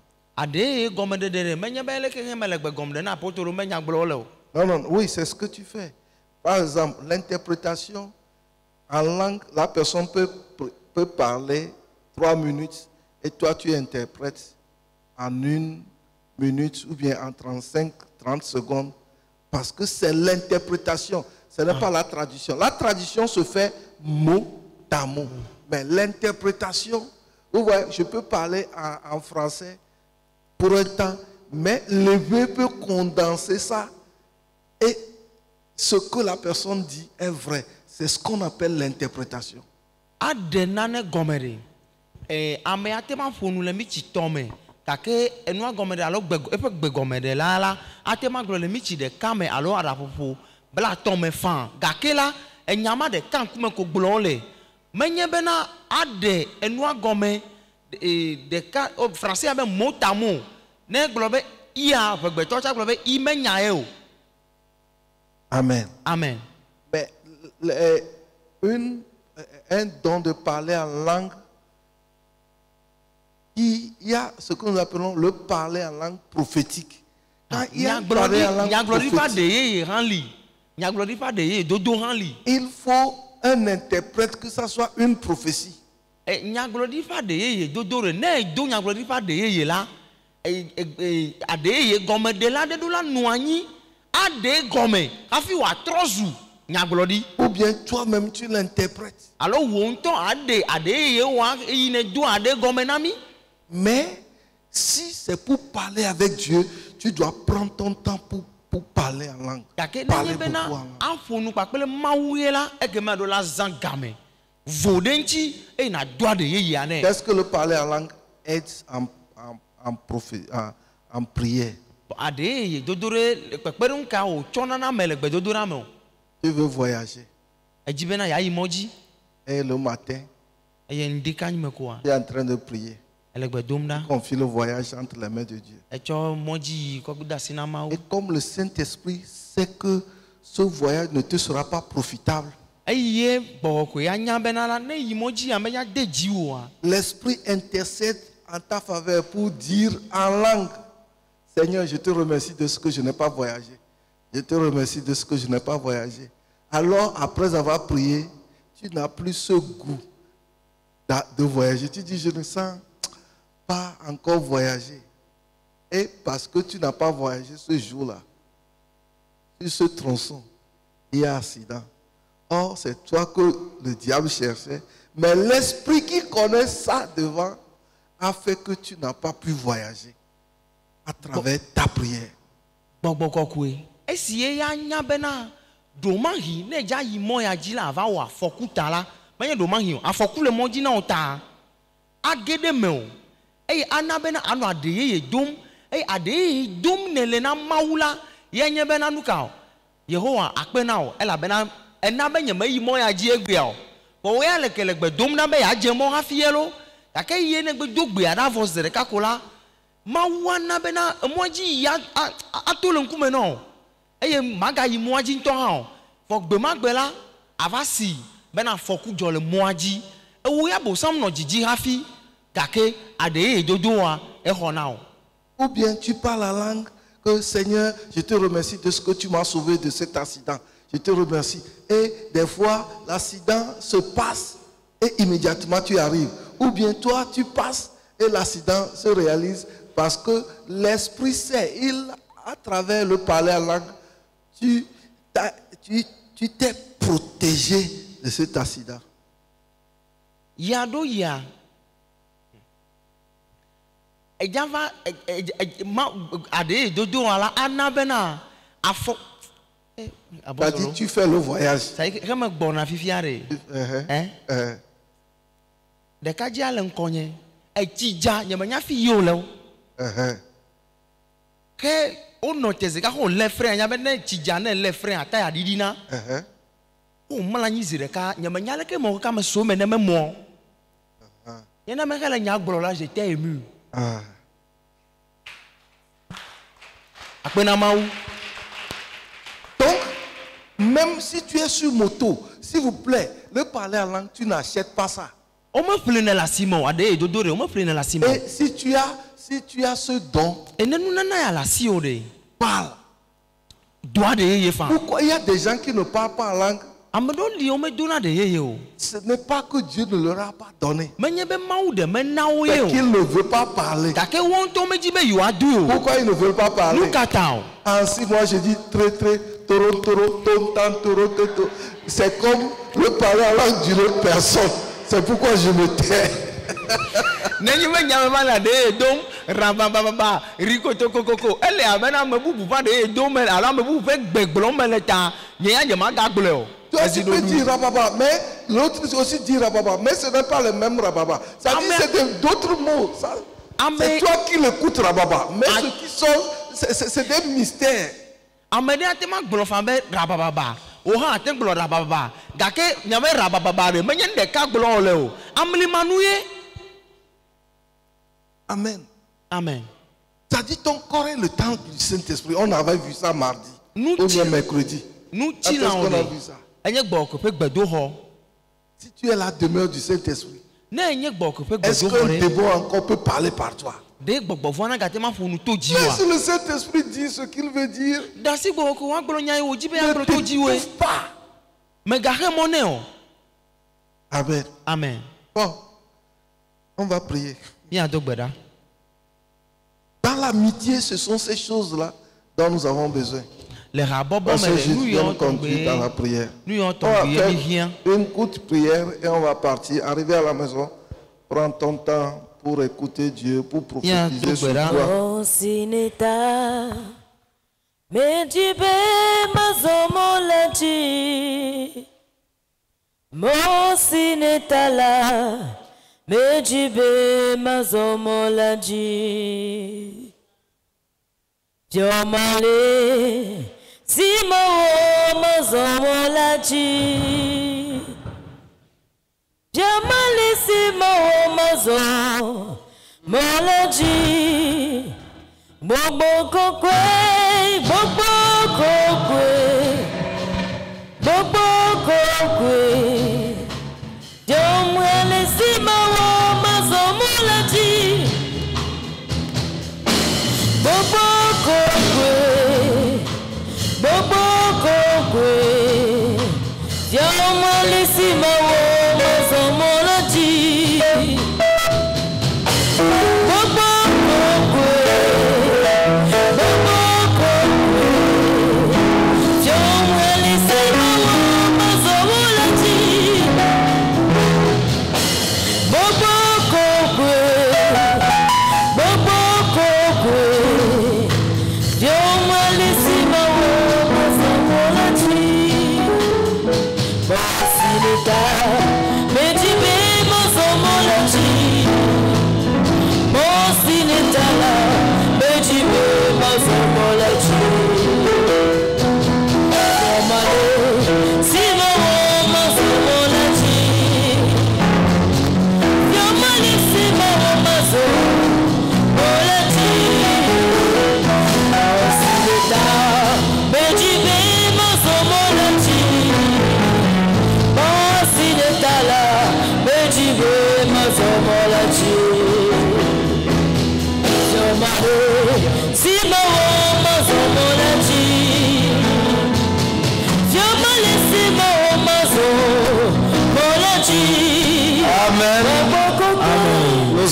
Non, non, oui, c'est ce que tu fais. Par exemple, l'interprétation en langue, la personne peut parler 3 minutes et toi tu interprètes en 1 minute ou bien en 30 secondes. Parce que c'est l'interprétation, ce n'est pas la traduction. La traduction se fait mot à mot. Mais l'interprétation, vous voyez, je peux parler en français pour un temps, mais le vœu peut condenser ça. Et ce que la personne dit est vrai. C'est ce qu'on appelle l'interprétation. Take enua gome de alo gbe gome de la atema glo le michi de kame alo arapopo bla tome fan gake la enyama de kan kuma ko glo le menye bena ade enua gome de ka français abe motamo ne glo be ia gbe to cha glo be imenya e o. Amen. Amen. Mais un don de parler en langue, il y a ce que nous appelons le parler en langue prophétique. Quand il y a parler en langue prophétique, il faut un interprète, que ça soit une prophétie. Ou bien toi-même tu l'interprètes. Mais si c'est pour parler avec Dieu, tu dois prendre ton temps pour parler en langue. Parler beaucoup en langue. Qu'est-ce que le parler en langue aide en prière? Tu veux voyager. Et le matin, tu es en train de prier. Confie le voyage entre les mains de Dieu. Et comme le Saint-Esprit sait que ce voyage ne te sera pas profitable, l'Esprit intercède en ta faveur pour dire en langue: Seigneur, je te remercie de ce que je n'ai pas voyagé. Je te remercie de ce que je n'ai pas voyagé. Alors, après avoir prié, tu n'as plus ce goût de voyager. Tu dis: je ne sens pas encore voyager. Et parce que tu n'as pas voyagé ce jour-là, sur ce tronçon, il y a un accident. Or, c'est toi que le diable cherchait. Mais l'Esprit qui connaît ça devant a fait que tu n'as pas pu voyager à travers ta prière. Domahi ne ja yi moya jila ava wa fokuta la manye domahi afoku le moji na ota agede me e anabena anu adeye dom e adeye dom ne le na maula yenye bena nuka Yehowa akpena o ela bena enabenye me yi moya ji egbe o wo ya lekele gbe dom na be ya je mo hafielo take ye ne gbe dogbe ada vozere kakola Mawana bena moji ya atole nkume no. Eye maga yi moji nto ha. Fok be magbela avasi bena foku jole moji. Ewo ya bo sam no jiji hafi kake ade dodoa e honao. Ou bien tu parles la langue que Seigneur, je te remercie de ce que tu m'as sauvé de cet accident. Je te remercie. Et des fois, l'accident se passe et immédiatement tu arrives. Ou bien toi, tu passes et l'accident se réalise parce que l'Esprit sait, à travers le parler en langue, tu t'es protégé de cet accident. Yado ya. Ejava ade dodo ala anabena afo. T'as dit tu fais le voyage. Ça y est, comment bon à fifiare? De kaji ala nkonye. Ejija nyamanya fi yo le. Ke o noteze ka ho le frère nyabene ejija na le frère ata ya didina. O mala nyizire ka nyamanya le ke mo ka me so me na me mo. Yana me kala nya gboro la j'étais ému. Donc, même si tu es sur moto, s'il vous plaît, le parler en langue, tu n'achètes pas ça. Et si tu as ce don, parle. Pourquoi il y a des gens qui ne parlent pas en langue? Ce n'est pas que Dieu ne leur a pas donné, mais qu'il ne veut pas parler. Pourquoi il ne veut pas parler? Ainsi, moi je dis très, toro, tontan, toro. C'est comme le parler en langue d'une autre personne. C'est pourquoi je me tais. Toi, tu peux dire rababa, mais l'autre aussi dit rababa, mais ce n'est pas le même rababa. Ça dit c'est d'autres mots. C'est toi qui l'écoutes rababa, mais ceux qui sont, c'est des mystères. Amen. Amen. Ça dit ton corps est le temple du Saint-Esprit. On avait vu ça mardi. Ou bien mercredi. Nous on a vu ça. Si tu es la demeure du Saint-Esprit, est-ce que Déborah encore peut parler par toi? Mais si le Saint-Esprit dit ce qu'il veut dire, ne t'étouffe pas. Amen. Amen. Bon, on va prier. Dans l'amitié, ce sont ces choses-là dont nous avons besoin. Parce que Jésus nous conduit dans la prière. On va faire une courte prière et on va partir. Arriver à la maison, prends ton temps pour écouter Dieu, pour prophétiser sur toi. Simo mazomolaji Jamali simo mazomolaji Bobo kokwe Jamali simo mazomolaji Bobo kokwe die.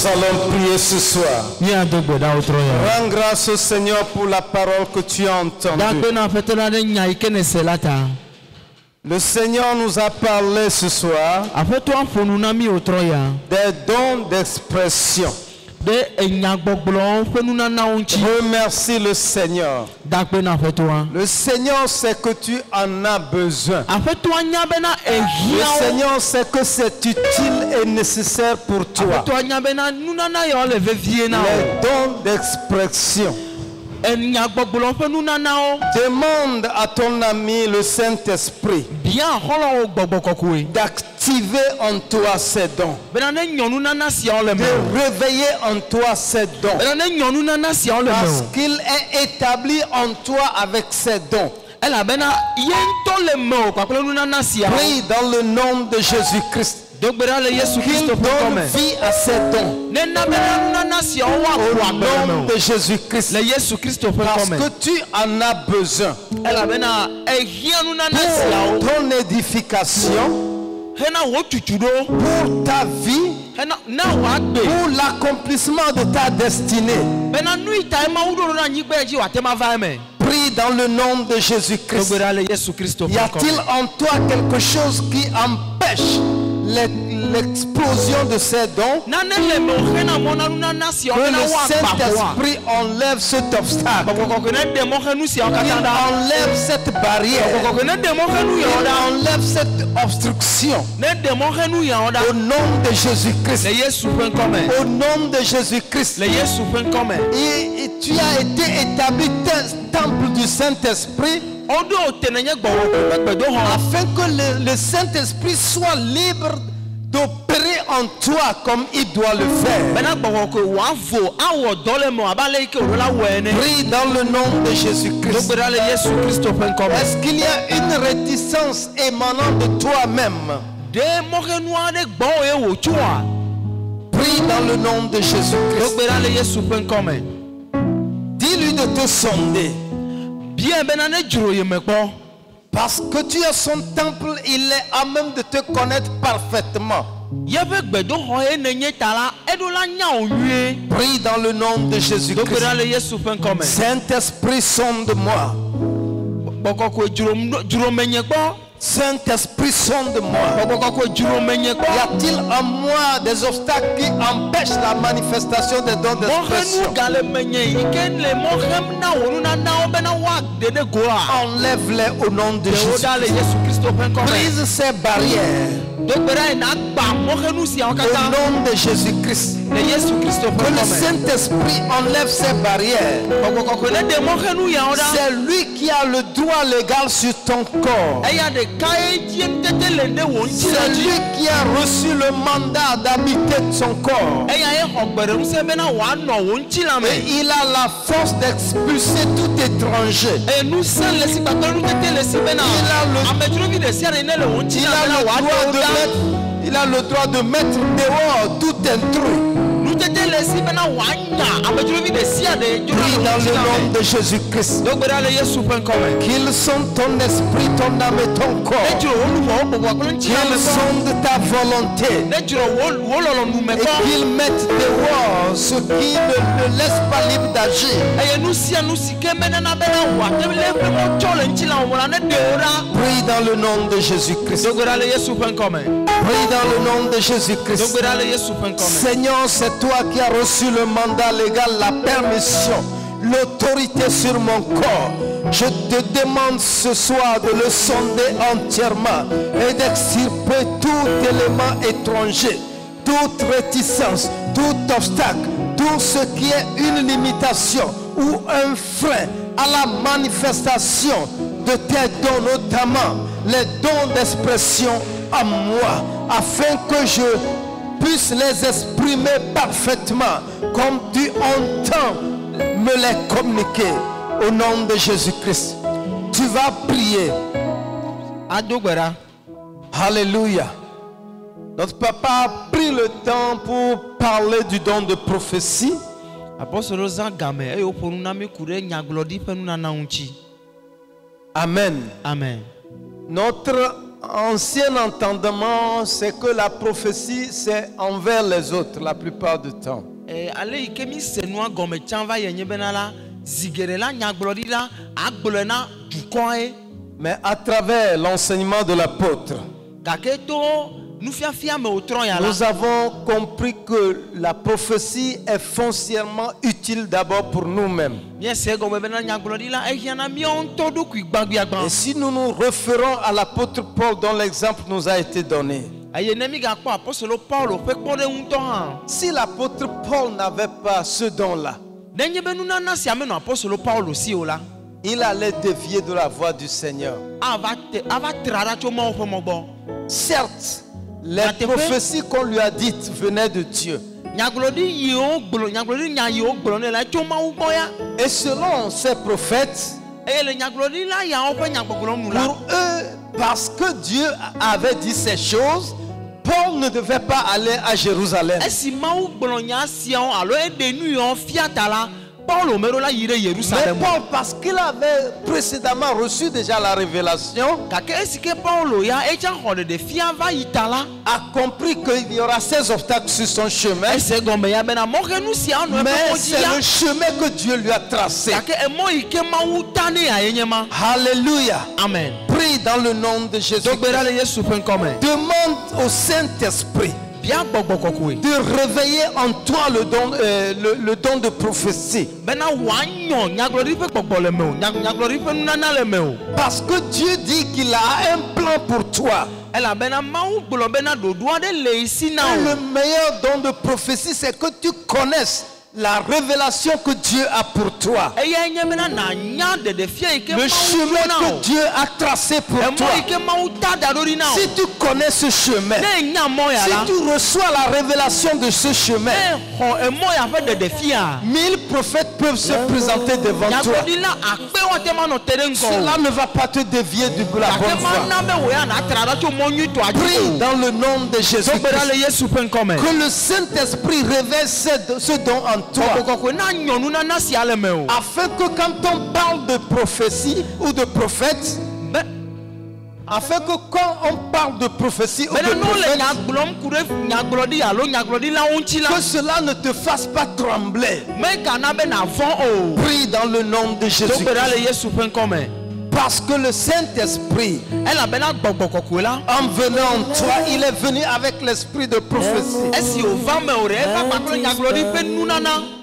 Nous allons prier ce soir. Rends grâce au Seigneur pour la parole que tu as entendue. Le Seigneur nous a parlé ce soir des dons d'expression. Remercie le Seigneur. Le Seigneur sait que tu en as besoin. Le Seigneur sait que c'est utile et nécessaire pour toi. Les dons d'expression. Demande à ton ami le Saint-Esprit d'activer en toi ces dons, de réveiller en toi ces dons, parce qu'il est établi en toi avec ces dons. Prie dans le nom de Jésus-Christ qu'il donne vie à ces dons. Au nom de Jésus-Christ. Parce que tu en as besoin. Pour ton édification, pour ta vie, pour l'accomplissement de ta destinée. Prie dans le nom de Jésus-Christ. Y a-t-il en toi quelque chose qui empêche l'explosion de ces dons? Que le Saint-Esprit enlève cet obstacle. Il enlève cette barrière. Il enlève cette obstruction. Au nom de Jésus-Christ. Au nom de Jésus-Christ. Et tu as été établi temple du Saint-Esprit, afin que le Saint-Esprit soit libre d'opérer en toi comme il doit le faire. Prie dans le nom de Jésus-Christ. Est-ce qu'il y a une réticence émanant de toi-même? Prie dans le nom de Jésus-Christ. Dis-lui de te sonder. Parce que tu es son temple, il est à même de te connaître parfaitement. Prie dans le nom de Jésus-Christ. Saint-Esprit, sonde-moi. Saint-Esprit, sonde-moi. Y a-t-il en moi des obstacles qui empêchent la manifestation des dons d'expression? Enlève-les au nom de Jésus. Brise ces barrières. Au nom de Jésus-Christ. Que le Saint-Esprit enlève ces barrières. C'est lui qui a le droit légal sur ton corps. C'est lui qui a reçu le mandat d'habiter son corps. Et il a la force d'expulser tout étranger. Il a le droit de mettre dehors tout intrus. Prie dans le nom de Jésus-Christ. Qu'ils sont ton esprit, ton âme et ton corps. Qu'ils sont de ta volonté. Et qu'ils mettent dehors ce qui ne le laisse pas libre d'agir. Prie dans le nom de Jésus-Christ. Prie dans le nom de Jésus-Christ. Seigneur, c'est toi qui as reçu le mandat légal, la permission, l'autorité sur mon corps. Je te demande ce soir de le sonder entièrement et d'extirper tout élément étranger, toute réticence, tout obstacle, tout ce qui est une limitation ou un frein à la manifestation de tes dons, notamment les dons d'expression à moi, afin que je puisse les exprimer parfaitement comme tu entends me les communiquer. Au nom de Jésus-Christ, tu vas prier. Alléluia. Notre papa a pris le temps pour parler du don de prophétie. Amen. Amen. Notre ancien entendement, c'est que la prophétie, c'est envers les autres la plupart du temps. Ale ikemi senua gome chanva yenye benala zigerela nyaglodila agbolena dukoe. Mais à travers l'enseignement de l'apôtre, nous avons compris que la prophétie est foncièrement utile d'abord pour nous-mêmes. Et si nous nous référons à l'apôtre Paul dont l'exemple nous a été donné, si l'apôtre Paul n'avait pas ce don-là, il allait dévier de la voie du Seigneur. Certes, les prophéties qu'on lui a dites venaient de Dieu. Et selon ces prophètes, pour eux, parce que Dieu avait dit ces choses, Paul ne devait pas aller à Jérusalem. Mais Paul, parce qu'il avait précédemment reçu déjà la révélation, a compris qu'il y aura 16 obstacles sur son chemin. Mais c'est le chemin que Dieu lui a tracé. Alléluia. Amen. Prie dans le nom de Jésus. Demande au Saint-Esprit de réveiller en toi le don de prophétie. Parce que Dieu dit qu'il a un plan pour toi. Et le meilleur don de prophétie, c'est que tu connaisses la révélation que Dieu a pour toi. Le chemin que Dieu a tracé pour toi. Si tu connais ce chemin, si tu reçois la révélation de ce chemin, 1000 prophètes peuvent se présenter devant toi. Cela ne va pas te dévier de la bonne voie. Prie dans le nom de Jésus-Christ que le Saint-Esprit révèle ce don en toi, afin que quand on parle de prophétie ou de prophète, afin que quand on parle de prophétie ou de prophète, que cela ne te fasse pas trembler. Prie dans le nom de Jésus-Christ. Parce que le Saint-Esprit, en venant en toi, il est venu avec l'esprit de prophétie.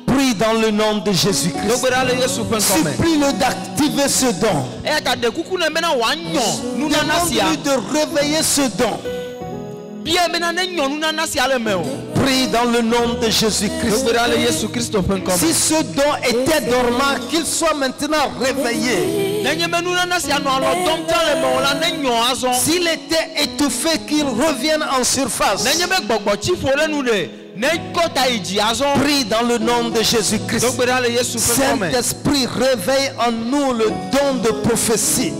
Prie dans le nom de Jésus-Christ. Supplie-le d'activer ce don. Demande-lui de réveiller ce don. Prie dans le nom de Jésus-Christ. Si ce don était dormant, qu'il soit maintenant réveillé. S'il était étouffé, qu'il revienne en surface. Prie dans le nom de Jésus-Christ. Saint-Esprit, réveille en nous le don de prophétie,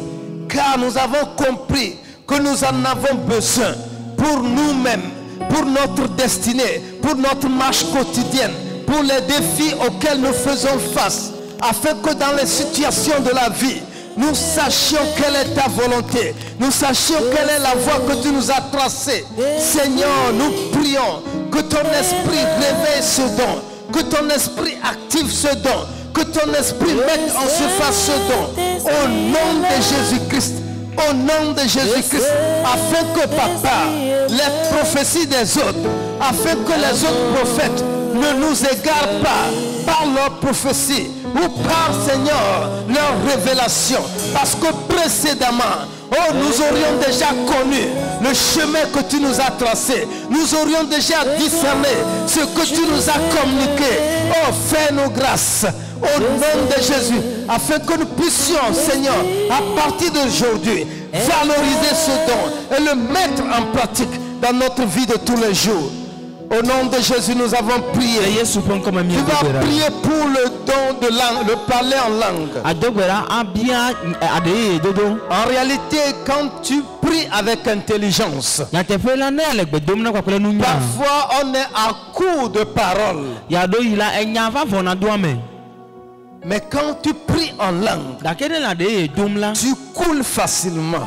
car nous avons compris que nous en avons besoin pour nous-mêmes, pour notre destinée, pour notre marche quotidienne, pour les défis auxquels nous faisons face, afin que dans les situations de la vie, nous sachions quelle est ta volonté, nous sachions quelle est la voie que tu nous as tracée. Seigneur, nous prions que ton esprit réveille ce don, que ton esprit active ce don, que ton esprit mette en surface ce don, au nom de Jésus-Christ. Au nom de Jésus-Christ, afin que papa, les prophéties des autres, afin que les autres prophètes ne nous égarent pas par leurs prophéties ou par, Seigneur, leur révélation. Parce que précédemment, nous aurions déjà connu le chemin que tu nous as tracé. Nous aurions déjà discerné ce que tu nous as communiqué. Fais-nous grâce. Au nom de Jésus, afin que nous puissions, Seigneur, à partir d'aujourd'hui, valoriser ce don et le mettre en pratique dans notre vie de tous les jours. Au nom de Jésus, nous avons prié. Tu vas prier pour le don de langue, le parler en langue. En réalité, quand tu pries avec intelligence, parfois on est à court de paroles. Mais quand tu pries pries en langue, tu coules facilement.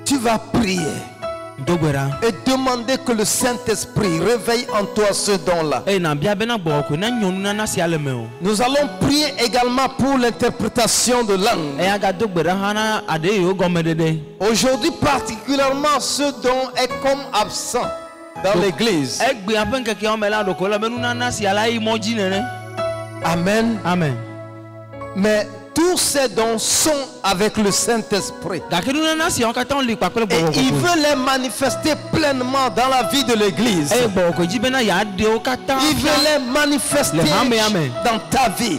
Tu vas prier et demander que le Saint-Esprit réveille en toi ce don-là. Nous allons prier également pour l'interprétation de langue. Aujourd'hui particulièrement, ce don est comme absent dans l'église. Amen. Amen. Mais tous ces dons sont avec le Saint-Esprit. Et il veut les manifester pleinement dans la vie de l'église. Il veut les manifester dans ta vie.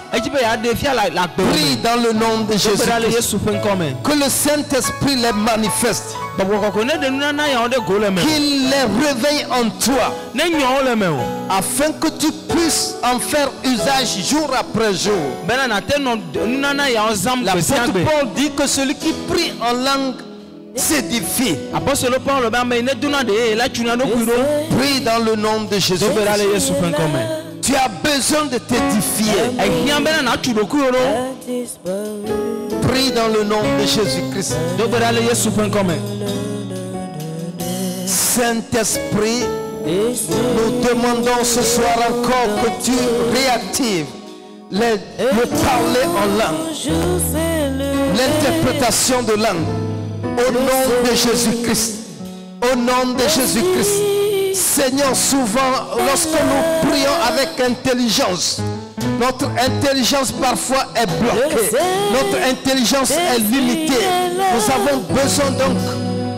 Prie dans le nom de Jésus. Que le Saint-Esprit les manifeste. Qu'il les réveille en toi. Afin que tu puisses en faire usage jour après jour. L'apôtre Paul dit que celui qui prie en langue s'édifie. Prie dans le nom de Jésus. Tu as besoin de t'édifier. Prie dans le nom de Jésus-Christ. Saint-Esprit, nous demandons ce soir encore que tu réactives le parler en langue, l'interprétation de langue, au nom de Jésus-Christ. Au nom de Jésus-Christ. Seigneur, souvent, lorsque nous prions avec intelligence, notre intelligence parfois est bloquée. Notre intelligence est limitée. Nous avons besoin donc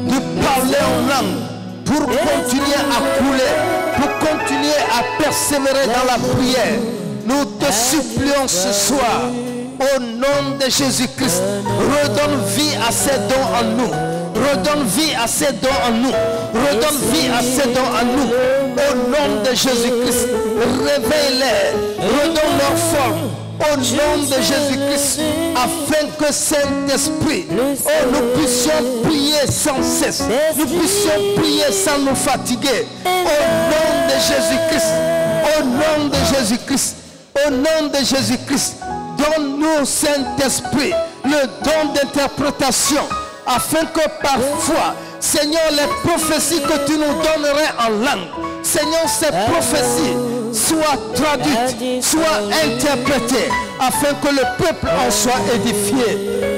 de parler en langue pour continuer à couler, pour continuer à persévérer dans la prière. Nous te supplions ce soir, au nom de Jésus-Christ, redonne vie à ces dons en nous. Redonne vie à ces dons en nous. Redonne vie à ces dons en nous. Au nom de Jésus-Christ, réveille-les. Redonne leur forme. Au nom de Jésus-Christ, afin que Saint-Esprit, nous puissions prier sans cesse. Nous puissions prier sans nous fatiguer. Au nom de Jésus-Christ. Au nom de Jésus-Christ. Au nom de Jésus-Christ, donne-nous, Saint-Esprit, le don d'interprétation, afin que parfois, Seigneur, les prophéties que tu nous donnerais en langue, Seigneur, ces prophéties soient traduites, soient interprétées, afin que le peuple en soit édifié.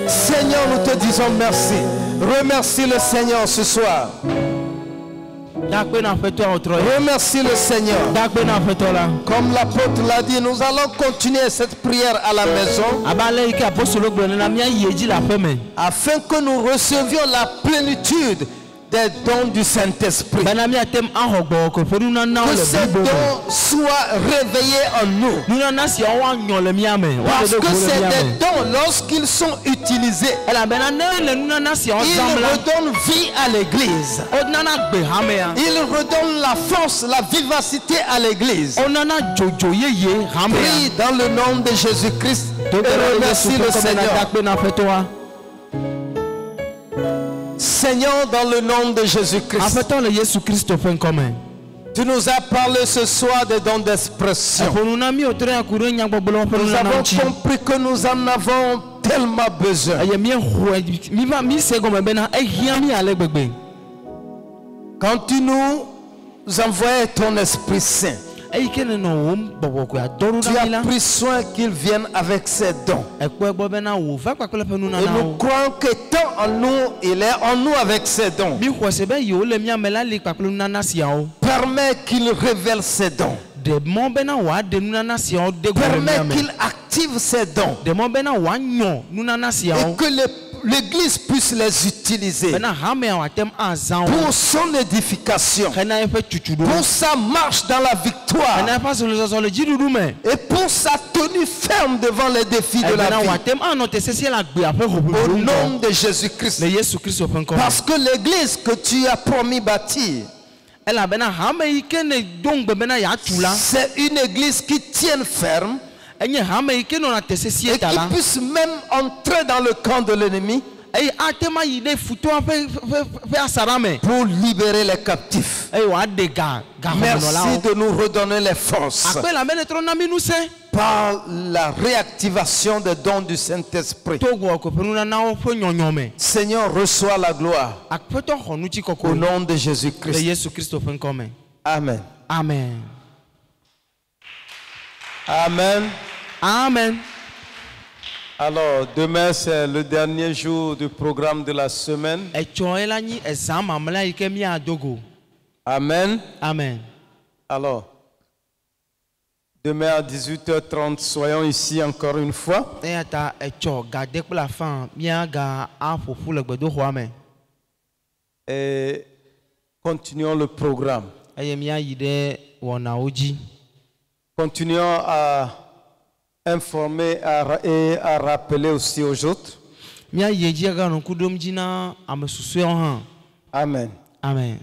Seigneur, nous te disons merci. Remercie le Seigneur ce soir. Remercie le Seigneur. Comme l'apôtre l'a dit, nous allons continuer cette prière à la maison, afin que nous recevions la plénitude des dons du Saint-Esprit. Que ces dons soient réveillés en nous. Parce que c'est des dons, lorsqu'ils sont utilisés, ils redonnent vie à l'église. Ils redonnent la force, la vivacité à l'église. Prie dans le nom de Jésus-Christ et remercie le Seigneur. Seigneur, dans le nom de Jésus-Christ, tu nous as parlé ce soir des dons d'expression. Nous avons compris que nous en avons tellement besoin. Quand tu nous envoies ton Esprit Saint, tu as pris soin qu'il vienne avec ses dons. Et nous croyons qu'étant en nous, il est en nous avec ses dons. Permets qu'il révèle ses dons. Permets qu'il active ses dons. Et que l'Église puisse les utiliser pour son édification, pour sa marche dans la victoire et pour sa tenue ferme devant les défis de la vie. Au nom de Jésus-Christ. Parce que l'Église que tu as promis bâtir, c'est une Église qui tienne ferme et qui puisse même entrer dans le camp de l'ennemi eye atema yi de futoa fe asarame pour libérer les captifs. eye wa de ga Merci de nous redonner les forces akpe la mene tro na mi nuse par la réactivation des dons du Saint-Esprit. togo ko penu na o fo nyonyome Seigneur, reçois la gloire akpeto honu chi au kokko nom de le Jésus-Christ. Yesu Kristo fe nkome. Amen. Amen. Amen. Amen. Alors, demain, c'est le dernier jour du programme de la semaine. Amen. Amen. Alors, demain à 18h30, soyons ici encore une fois. Et continuons le programme. Continuons à informer et à rappeler aussi aux autres. Amen. Amen. Amen.